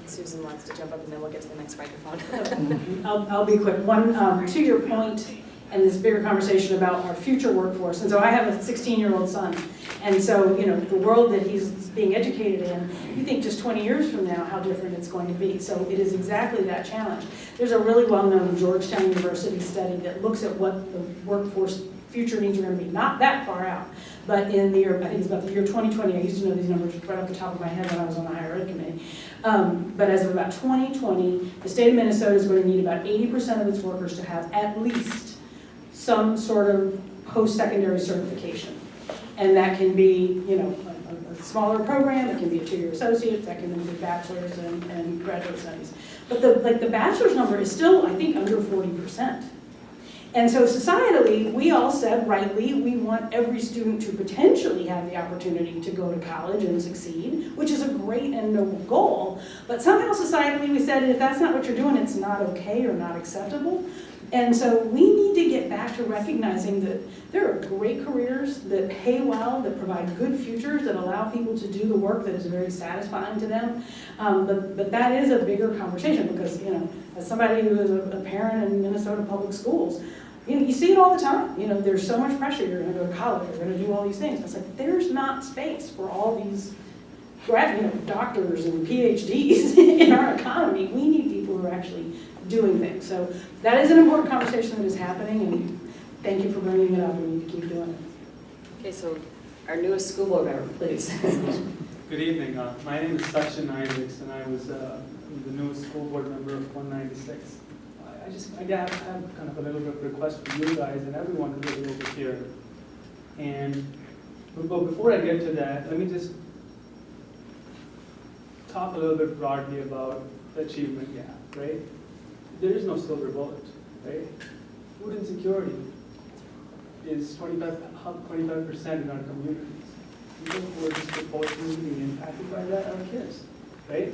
Susan wants to jump up and then we'll get to the next microphone. I'll be quick. One, to your point, and this bigger conversation about our future workforce. And so I have a 16-year-old son. And so, you know, the world that he's being educated in, you think just 20 years from now how different it's going to be. So it is exactly that challenge. There's a really well-known Georgetown University study that looks at what the workforce future needs are going to be. Not that far out, but in the year, I think it's about the year 2020. I used to know these numbers right off the top of my head when I was on the higher ed committee. But as of about 2020, the state of Minnesota is going to need about 80% of its workers to have at least some sort of post-secondary certification. And that can be, you know, a smaller program, it can be a 2-year associate, that can be bachelor's and graduate studies. But the bachelor's number is still, I think, under 40%. And so societally, we all said rightly, we want every student to potentially have the opportunity to go to college and succeed, which is a great and noble goal. But somehow societally we said, if that's not what you're doing, it's not okay or not acceptable. And so we need to get back to recognizing that there are great careers that pay well, that provide good futures, that allow people to do the work that is very satisfying to them. But that is a bigger conversation because, you know, as somebody who is a parent in Minnesota public schools, you know, you see it all the time. You know, there's so much pressure. You're going to go to college. You're going to do all these things. It's like there's not space for all these doctors and PhDs in our economy. We need people who are actually doing things. So that is an important conversation that is happening, and thank you for bringing it up. We need to keep doing it. Okay, so our newest school board member, please. Good evening. My name is Sachin Naidix, and I was the newest school board member of 196. I have kind of a little bit of a request for you guys and everyone who is over here. And but before I get to that, let me just talk a little bit broadly about the achievement gap, right? There is no silver bullet, right? Food insecurity is 25% in our communities. People who are disproportionately impacted by that are kids, right?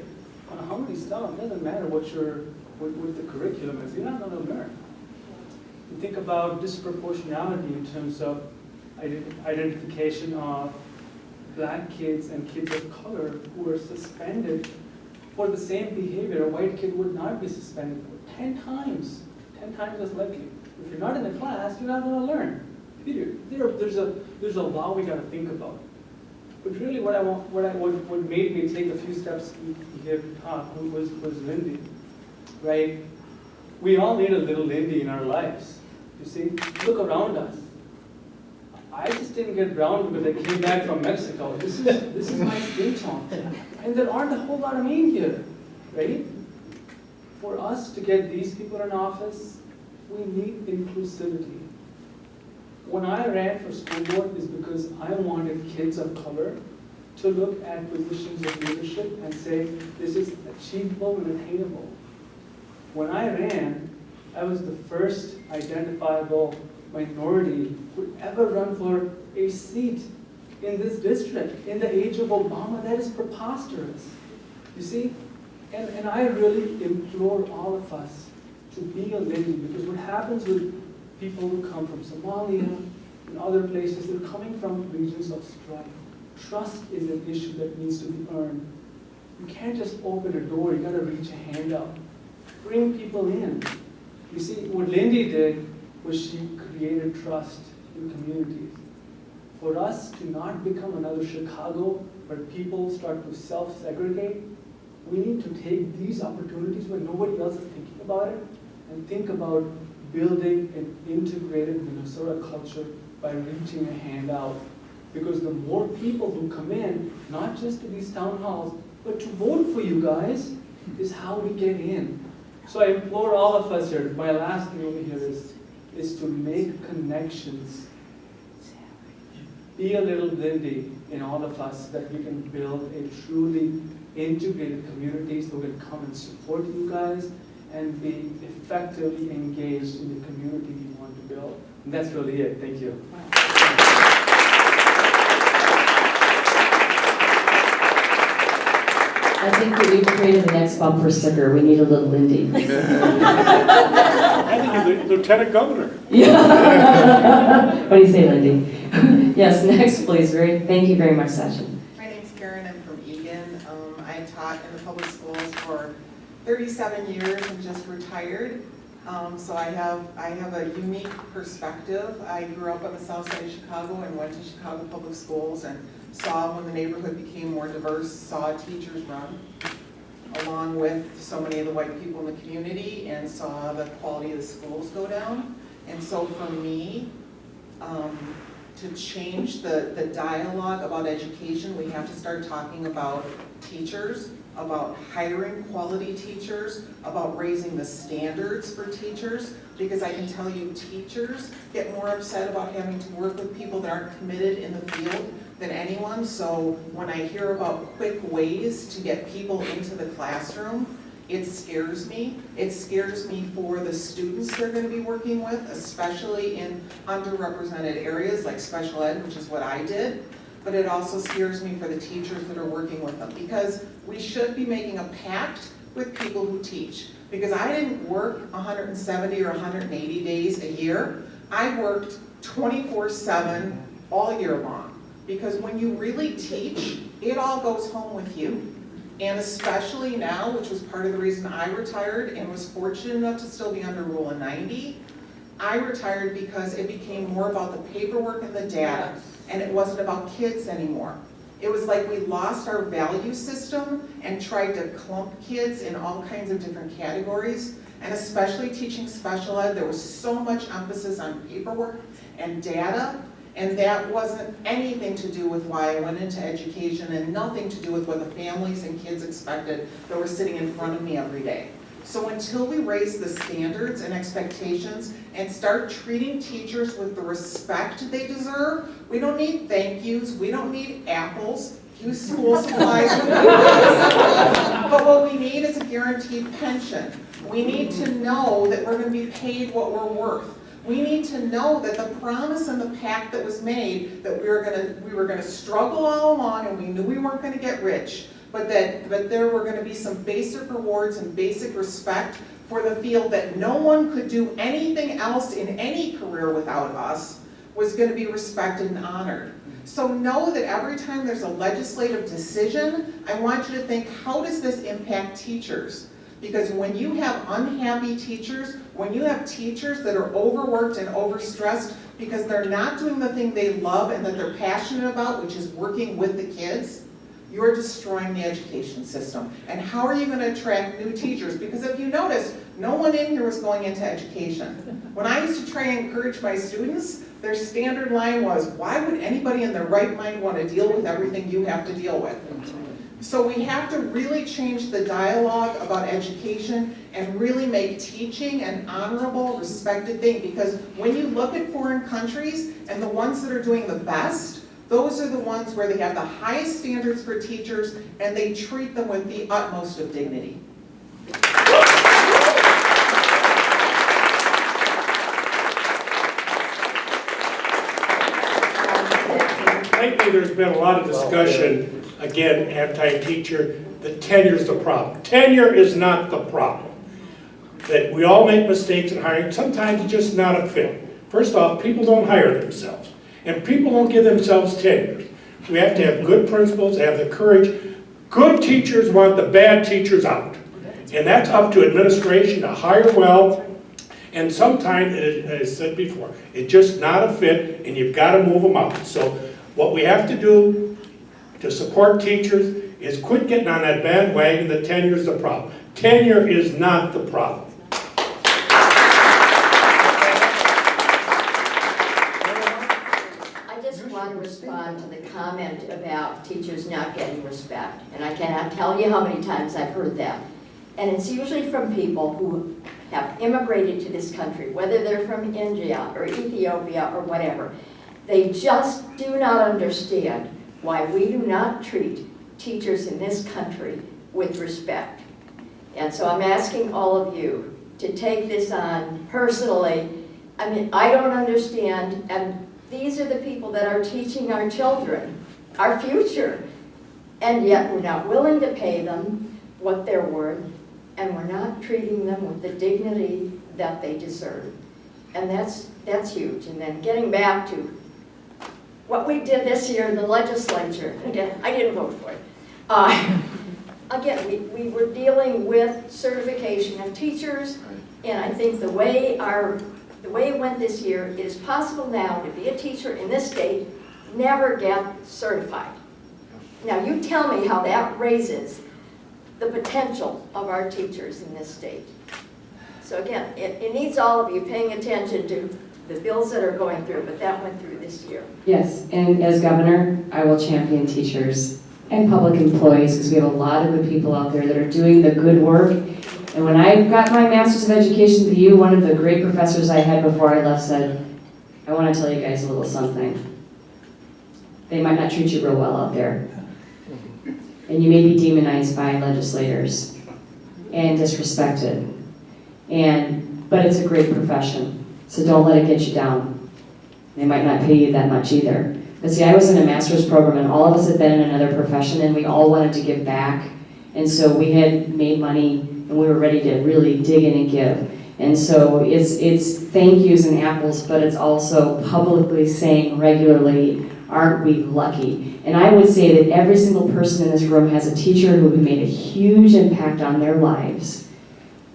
On a hungry stomach, it doesn't matter what the curriculum is, you're not going to learn. You think about disproportionality in terms of identification of black kids and kids of color who are suspended for the same behavior a white kid would not be suspended for. 10 times as likely. If you're not in the class, you're not going to learn. Period. There's a law we got to think about. But really, what made me take a few steps here to talk was Lindy, right? We all need a little Lindy in our lives. You see, look around us. I just didn't get brown because I came back from Mexico. This is my skin tone, and there aren't a whole lot of me here, right? For us to get these people in office, we need inclusivity. When I ran for school board is because I wanted kids of color to look at positions of leadership and say, this is achievable and attainable. When I ran, I was the first identifiable minority who would ever run for a seat in this district. In the age of Obama, that is preposterous. You see? And I really implore all of us to be a Lindy, because what happens with people who come from Somalia and other places, they're coming from regions of strife. Trust is an issue that needs to be earned. You can't just open a door, you gotta reach a hand out. Bring people in. You see, what Lindy did was she created trust in communities. For us to not become another Chicago where people start to self-segregate, we need to take these opportunities when nobody else is thinking about it and think about building an integrated Minnesota culture by reaching a hand out. Because the more people who come in, not just to these town halls, but to vote for you guys, is how we get in. So I implore all of us here, my last thing over here is to make connections. Be a little Lindy in all of us, that we can build a truly integrated community so we can come and support you guys and being effectively engaged in the community we want to build. And that's really it. Thank you. I think that we've created the next bumper sticker. We need a little Lindy. I think you're the Lieutenant Governor. Yeah. What do you say, Lindy? Yes, next, please. Thank you very much, Sachin. My name's Karen. I'm from Egan. I taught in the public schools for 37 years and just retired. So I have a unique perspective. I grew up on the south side of Chicago and went to Chicago public schools and saw when the neighborhood became more diverse, saw teachers run, along with so many of the white people in the community, and saw the quality of the schools go down. And so for me, to change the dialogue about education, we have to start talking about teachers, about hiring quality teachers, about raising the standards for teachers, because I can tell you teachers get more upset about having to work with people that aren't committed in the field than anyone. So when I hear about quick ways to get people into the classroom, it scares me. It scares me for the students they're going to be working with, especially in underrepresented areas like special ed, which is what I did. But it also scares me for the teachers that are working with them, because we should be making a pact with people who teach. Because I didn't work 170 or 180 days a year. I worked 24/7 all year long. Because when you really teach, it all goes home with you. And especially now, which was part of the reason I retired and was fortunate enough to still be under Rule 90, I retired because it became more about the paperwork and the data, and it wasn't about kids anymore. It was like we lost our value system and tried to clump kids in all kinds of different categories. And especially teaching special ed, there was so much emphasis on paperwork and data, and that wasn't anything to do with why I went into education, and nothing to do with what the families and kids expected that were sitting in front of me every day. So until we raise the standards and expectations and start treating teachers with the respect they deserve, we don't need thank yous, we don't need apples, use school supplies. But what we need is a guaranteed pension. We need to know that we're going to be paid what we're worth. We need to know that the promise and the pact that was made, that we were going to struggle all along, and we knew we weren't going to get rich, but there were going to be some basic rewards and basic respect for the field, that no one could do anything else in any career without us, was going to be respected and honored. So know that every time there's a legislative decision, I want you to think, how does this impact teachers? Because when you have unhappy teachers, when you have teachers that are overworked and overstressed because they're not doing the thing they love and that they're passionate about, which is working with the kids, you're destroying the education system. And how are you going to attract new teachers? Because if you notice, no one in here was going into education. When I used to try and encourage my students, their standard line was, why would anybody in their right mind want to deal with everything you have to deal with? So we have to really change the dialogue about education and really make teaching an honorable, respected thing. Because when you look at foreign countries and the ones that are doing the best, those are the ones where they have the highest standards for teachers and they treat them with the utmost of dignity. Lately, there's been a lot of discussion, again, anti-teacher, that tenure is the problem. Tenure is not the problem. That we all make mistakes in hiring. Sometimes it's just not a fit. First off, people don't hire themselves. And people don't give themselves tenure. We have to have good principals, have the courage. Good teachers want the bad teachers out. And that's up to administration to hire well. And sometimes, as I said before, it's just not a fit and you've got to move them out. So what we have to do to support teachers is quit getting on that bandwagon that tenure is the problem. Tenure is not the problem. I just want to respond to the comment about teachers not getting respect. And I cannot tell you how many times I've heard that. And it's usually from people who have immigrated to this country, whether they're from India or Ethiopia or whatever. They just do not understand why we do not treat teachers in this country with respect. And so I'm asking all of you to take this on personally. I mean, I don't understand, and these are the people that are teaching our children, our future, and yet we're not willing to pay them what they're worth, and we're not treating them with the dignity that they deserve. And that's huge. And then getting back to what we did this year in the legislature, again, I didn't vote for it. Again, we were dealing with certification of teachers, and I think the way it went this year, it is possible now to be a teacher in this state, never get certified. Now you tell me how that raises the potential of our teachers in this state. So again, it needs all of you paying attention to the bills that are going through, but that went through this year. Yes, and as governor, I will champion teachers and public employees because we have a lot of good people out there that are doing the good work. And when I got my Master's of Education with you, one of the great professors I had before I left said, I want to tell you guys a little something. They might not treat you real well out there. And you may be demonized by legislators and disrespected. But it's a great profession, so don't let it get you down. They might not pay you that much either. But see, I was in a master's program and all of us had been in another profession and we all wanted to give back. And so we had made money and we were ready to really dig in and give. And so it's thank yous and apples, but it's also publicly saying regularly, aren't we lucky? And I would say that every single person in this room has a teacher who made a huge impact on their lives,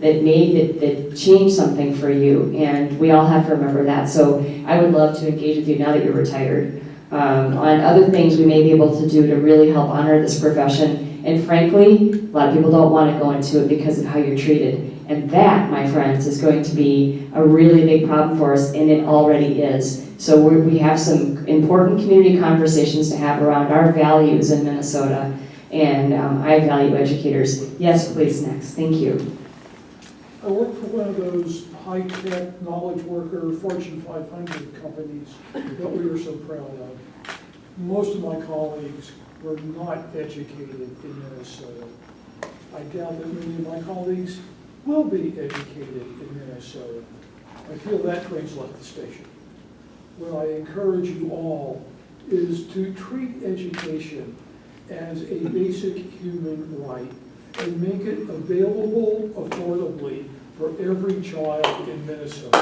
that changed something for you, and we all have to remember that. So I would love to engage with you now that you're retired on other things we may be able to do to really help honor this profession. And frankly, a lot of people don't want to go into it because of how you're treated. And that, my friends, is going to be a really big problem for us, and it already is. So we have some important community conversations to have around our values in Minnesota, and I value educators. Yes, please, next. Thank you. I work for one of those high-tech knowledge worker Fortune 500 companies that we are so proud of. Most of my colleagues were not educated in Minnesota. I doubt that many of my colleagues will be educated in Minnesota. I feel that train's left the station. What I encourage you all is to treat education as a basic human right and make it available affordably for every child in Minnesota.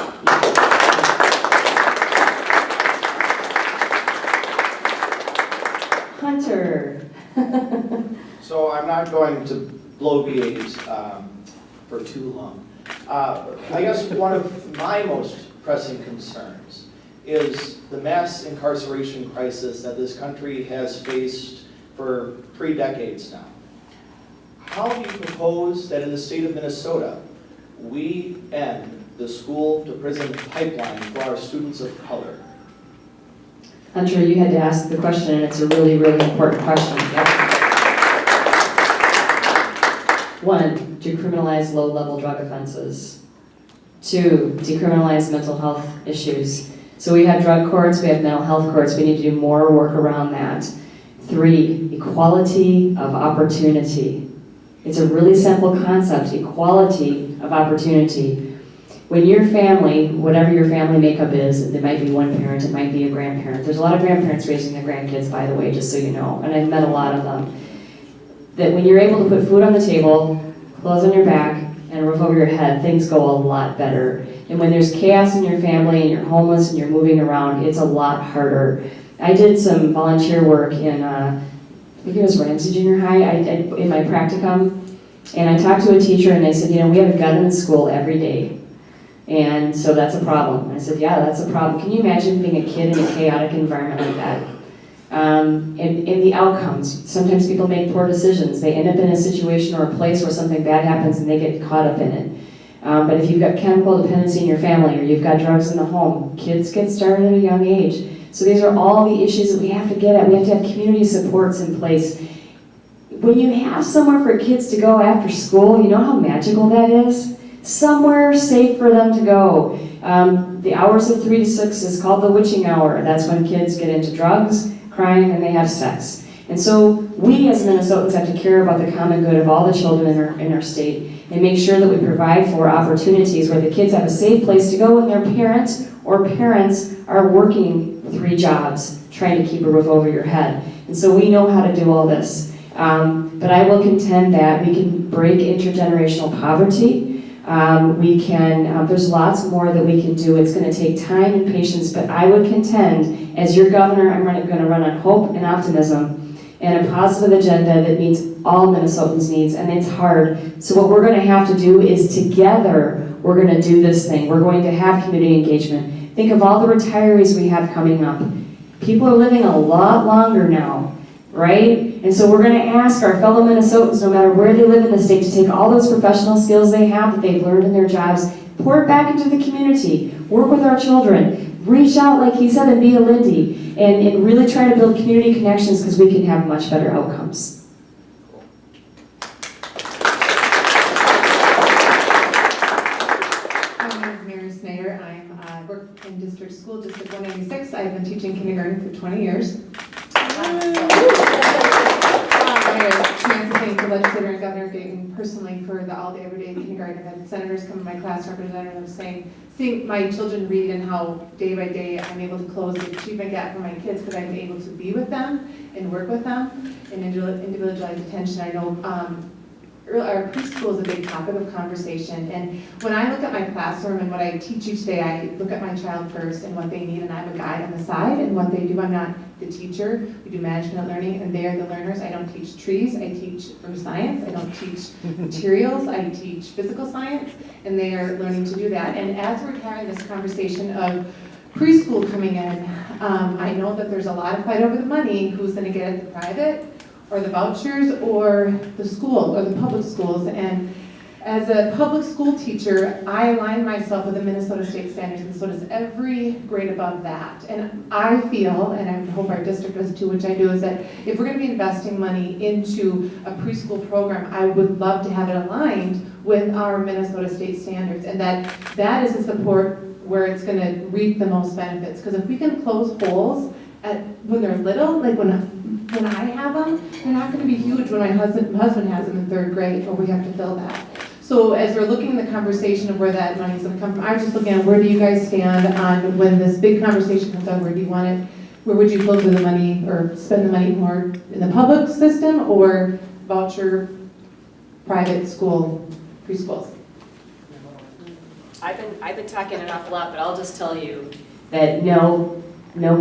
Hunter. So I'm not going to bloviate for too long. I guess one of my most pressing concerns is the mass incarceration crisis that this country has faced for 3 decades now. How do you propose that in the state of Minnesota, we end the school to prison pipeline for our students of color? Hunter, you had to ask the question, and it's a really, really important question. Yep. 1, decriminalize low-level drug offenses. 2, decriminalize mental health issues. So we have drug courts, we have mental health courts, we need to do more work around that. 3, equality of opportunity. It's a really simple concept, equality of opportunity. When your family, whatever your family makeup is, there might be one parent, it might be a grandparent. There's a lot of grandparents raising their grandkids, by the way, just so you know, and I've met a lot of them. That when you're able to put food on the table, clothes on your back, and a roof over your head, things go a lot better. And when there's chaos in your family and you're homeless and you're moving around, it's a lot harder. I did some volunteer work in, I think it was Ramsey Junior High, in my practicum, and I talked to a teacher and they said, we have a gun in the school every day. And so that's a problem. I said, yeah, that's a problem. Can you imagine being a kid in a chaotic environment like that? And the outcomes. Sometimes people make poor decisions. They end up in a situation or a place where something bad happens and they get caught up in it. But if you've got chemical dependency in your family or you've got drugs in the home, kids get started at a young age. So these are all the issues that we have to get at. We have to have community supports in place. When you have somewhere for kids to go after school, you know how magical that is? Somewhere safe for them to go. The hours of 3 to 6 is called the witching hour. That's when kids get into drugs, crime, and they have sex. And so we as Minnesotans have to care about the common good of all the children in our state. and make sure that we provide for opportunities where the kids have a safe place to go when their parent or parents are working 3 jobs, trying to keep a roof over your head. And so we know how to do all this. But I will contend that we can break intergenerational poverty. We can, there's lots more that we can do. It's going to take time and patience, but I would contend, as your governor, I'm going to run on hope and optimism and a positive agenda that meets all Minnesotans' needs, and it's hard. So what we're going to have to do is together, we're going to do this thing. We're going to have community engagement. Think of all the retirees we have coming up. People are living a lot longer now, right? And so we're going to ask our fellow Minnesotans, no matter where they live in the state, to take all those professional skills they have that they've learned in their jobs, pour it back into the community, work with our children, reach out, like he said, and be a Lindy, and really try to build community connections because we can have much better outcomes. I work in District School District 196. I've been teaching kindergarten for 20 years. I had a chance to thank the legislator and Governor Dayton personally for all the everyday kindergarten. I've had senators come to my class, representatives saying, seeing my children read and how day by day I'm able to close the achievement gap for my kids because I'm able to be with them and work with them and individualized attention. I know our preschool is a big topic of conversation, and when I look at my classroom and what I teach each day, I look at my child first and what they need, and I'm a guide on the side, and what they do, I'm not the teacher. We do management learning, and they are the learners. I don't teach trees, I teach earth science, I don't teach materials, I teach physical science, and they are learning to do that. And as we're having this conversation of preschool coming in, I know that there's a lot of fight over the money, who's gonna get it, the private, or the vouchers, or the school, or the public schools. And as a public school teacher, I align myself with the Minnesota state standards, and so does every grade above that. And I feel, and I hope our district does too, which I do, is that if we're gonna be investing money into a preschool program, I would love to have it aligned with our Minnesota state standards, and that is a support where it's gonna reap the most benefits. Because if we can close holes when they're little, like when I have them, they're not going to be huge when my husband has them in 3rd grade, or we have to fill that. So as we're looking at the conversation of where that money's going to come from, I'm just looking at where do you guys stand on when this big conversation comes on, where do you want it, where would you filter the money or spend the money more in the public system or voucher private school preschools? I've been talking an awful lot, but I'll just tell you that no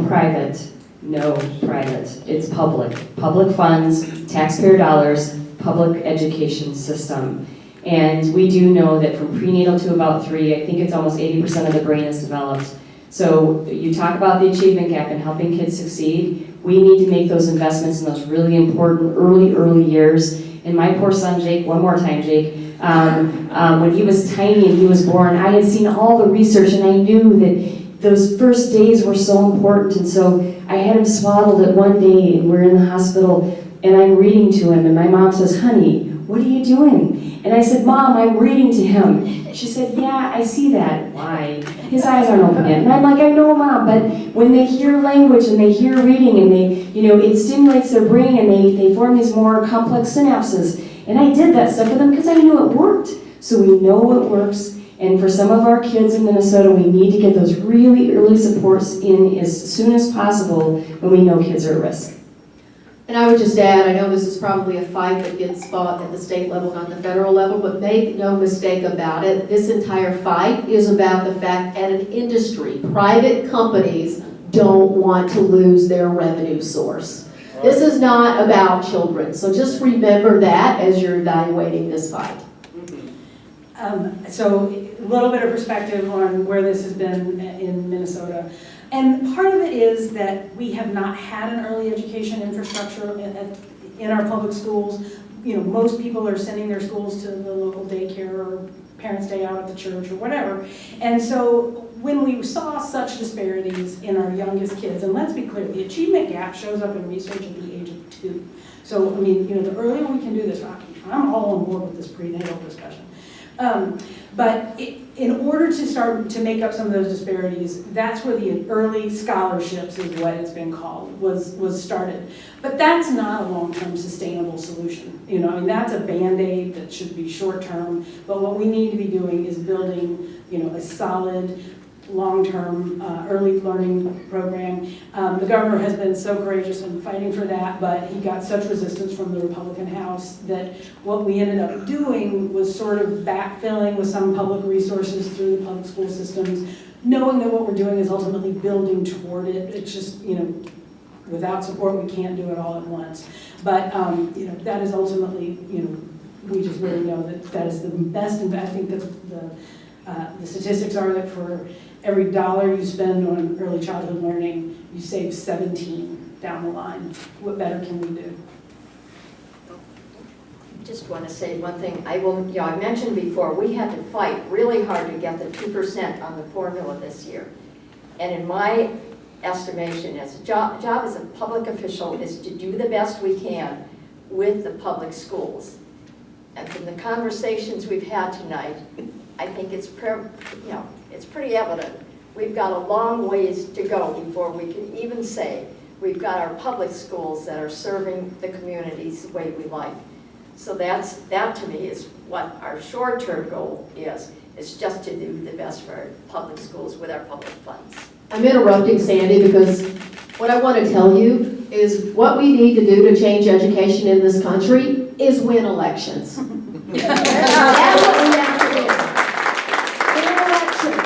private. No private, it's public. Public funds, taxpayer dollars, public education system. And we do know that from prenatal to about 3, I think it's almost 80% of the brain is developed. So you talk about the achievement gap and helping kids succeed. We need to make those investments in those really important early years. And my poor son Jake, one more time Jake, when he was tiny and he was born, I had seen all the research and I knew that those first days were so important, and so I had him swaddled at one day, and we're in the hospital, and I'm reading to him, and my mom says, "Honey, what are you doing?" And I said, "Mom, I'm reading to him." She said, "Yeah, I see that." "Why?" "His eyes aren't open yet." And I'm like, "I know, Mom, but when they hear language and they hear reading, and they, it stimulates their brain, and they form these more complex synapses." And I did that stuff with them because I knew it worked. So we know it works. And for some of our kids in Minnesota, we need to get those really early supports in as soon as possible when we know kids are at risk. And I would just add, I know this is probably a fight that gets fought at the state level, not the federal level, but make no mistake about it, this entire fight is about the fact that an industry, private companies, don't want to lose their revenue source. This is not about children, so just remember that as you're evaluating this fight. So a little bit of perspective on where this has been in Minnesota. And part of it is that we have not had an early education infrastructure in our public schools. Most people are sending their schools to the local daycare or parents' day out at the church or whatever. And so when we saw such disparities in our youngest kids, and let's be clear, the achievement gap shows up in research at the age of 2. So, the earlier we can do this, I'm all on board with this prenatal discussion. But in order to start to make up some of those disparities, that's where the early scholarships is what it's been called, was started. But that's not a long-term sustainable solution. You know, I mean, that's a Band-Aid that should be short-term, but what we need to be doing is building, you know, a solid, long-term early learning program. The governor has been so courageous in fighting for that, but he got such resistance from the Republican House that what we ended up doing was sort of backfilling with some public resources through the public school systems, knowing that what we're doing is ultimately building toward it. It's just, you know, without support, we can't do it all at once. But, you know, that is ultimately, you know, we just really know that that is the best, and I think that the statistics are that for every dollar you spend on early childhood learning, you save 17 down the line. What better can we do? Just want to say one thing. I mentioned before, we had to fight really hard to get the 2% on the formula this year. And in my estimation, as a job as a public official is to do the best we can with the public schools. And from the conversations we've had tonight, I think it's pretty evident. We've got a long ways to go before we can even say we've got our public schools that are serving the communities the way we like. So that to me is what our short-term goal is just to do the best for our public schools with our public funds. I'm interrupting Sandy because what I want to tell you is what we need to do to change education in this country is win elections. That's what we have to do. Win elections.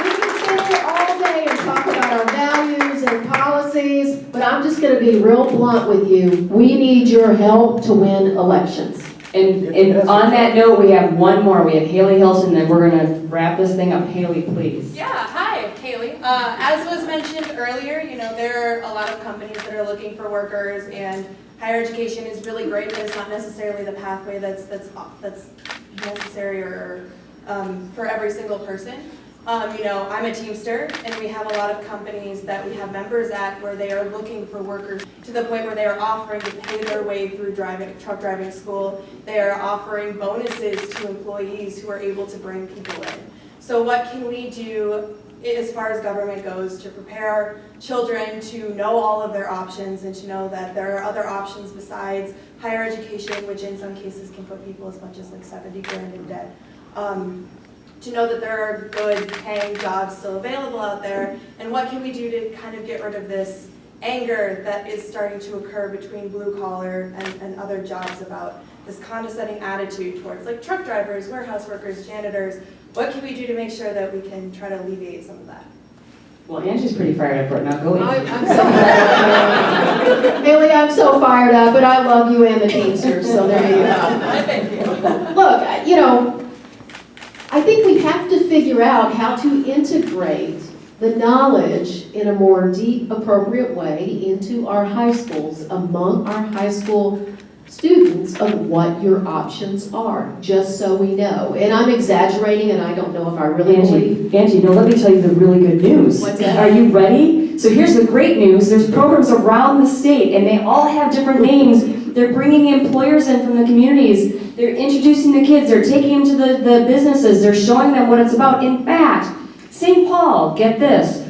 We can sit here all day and talk about our values and policies, but I'm just going to be real blunt with you. We need your help to win elections. And on that note, we have one more. We have Haley Hilton, and we're going to wrap this thing up. Haley, please. Yeah, hi, Haley. As was mentioned earlier, you know, there are a lot of companies that are looking for workers, and higher education is really great, but it's not necessarily the pathway that's necessary or for every single person. You know, I'm a Teamster, and we have a lot of companies that we have members at where they are looking for workers to the point where they are offering to pay their way through truck driving school. They are offering bonuses to employees who are able to bring people in. So what can we do as far as government goes to prepare children to know all of their options and to know that there are other options besides higher education, which in some cases can put people as much as like 70 grand in debt. To know that there are good paying jobs still available out there, and what can we do to kind of get rid of this anger that is starting to occur between blue collar and other jobs about this condescending attitude towards like truck drivers, warehouse workers, janitors. What can we do to make sure that we can try to alleviate some of that? Well, Angie's pretty fired up right now. Go Angie. I'm so fired up. Haley, I'm so fired up, but I love you and the Teamsters, so there you go. Thank you. Look, you know, I think we have to figure out how to integrate the knowledge in a more deep, appropriate way into our high schools, among our high school students, of what your options are, just so we know. And I'm exaggerating, and I don't know if I really believe. Angie, no, let me tell you the really good news. What's that? Are you ready? So here's the great news. There's programs around the state, and they all have different names. They're bringing employers in from the communities. They're introducing the kids. They're taking them to the businesses. They're showing them what it's about. In fact, St. Paul, get this.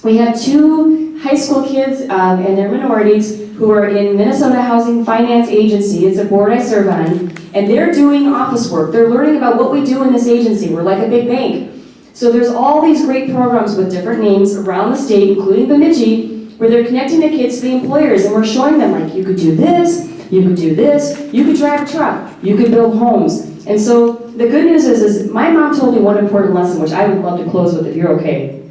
We have 2 high school kids, and they're minorities, who are in Minnesota Housing Finance Agency. It's a board I serve on, and they're doing office work. They're learning about what we do in this agency. We're like a big bank. So there's all these great programs with different names around the state, including Bemidji, where they're connecting the kids to the employers, and we're showing them, like, you could do this, you could do this, you could drive a truck, you could build homes. And so the good news is my mom told me one important lesson, which I would love to close with if you're okay.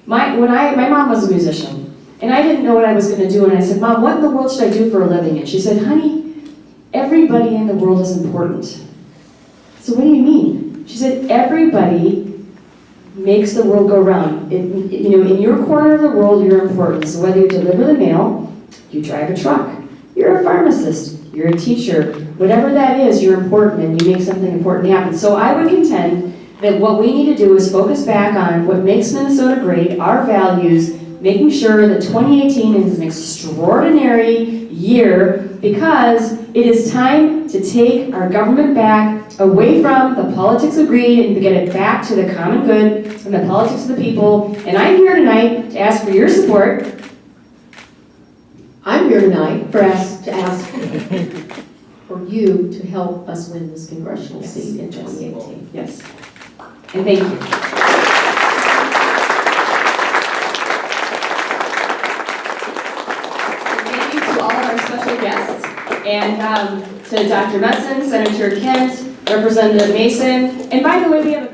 My mom was a musician, and I didn't know what I was going to do, and I said, Mom, what in the world should I do for a living? And she said, honey, everybody in the world is important. So what do you mean? She said, everybody makes the world go round. In your corner of the world, you're important. So whether you deliver the mail, you drive a truck, you're a pharmacist, you're a teacher, whatever that is, you're important, and you make something important happen. So I would contend that what we need to do is focus back on what makes Minnesota great, our values, making sure that 2018 is an extraordinary year, because it is time to take our government back back away from the politics of greed and to get it back to the common good and the politics of the people. And I'm here tonight to ask for your support. I'm here tonight to ask for you to help us win this congressional seat in 2018. Yes. And thank you. Thank you to all of our special guests, and to Dr. Metzen, Senator Kent, Representative Masin, and by the way, we have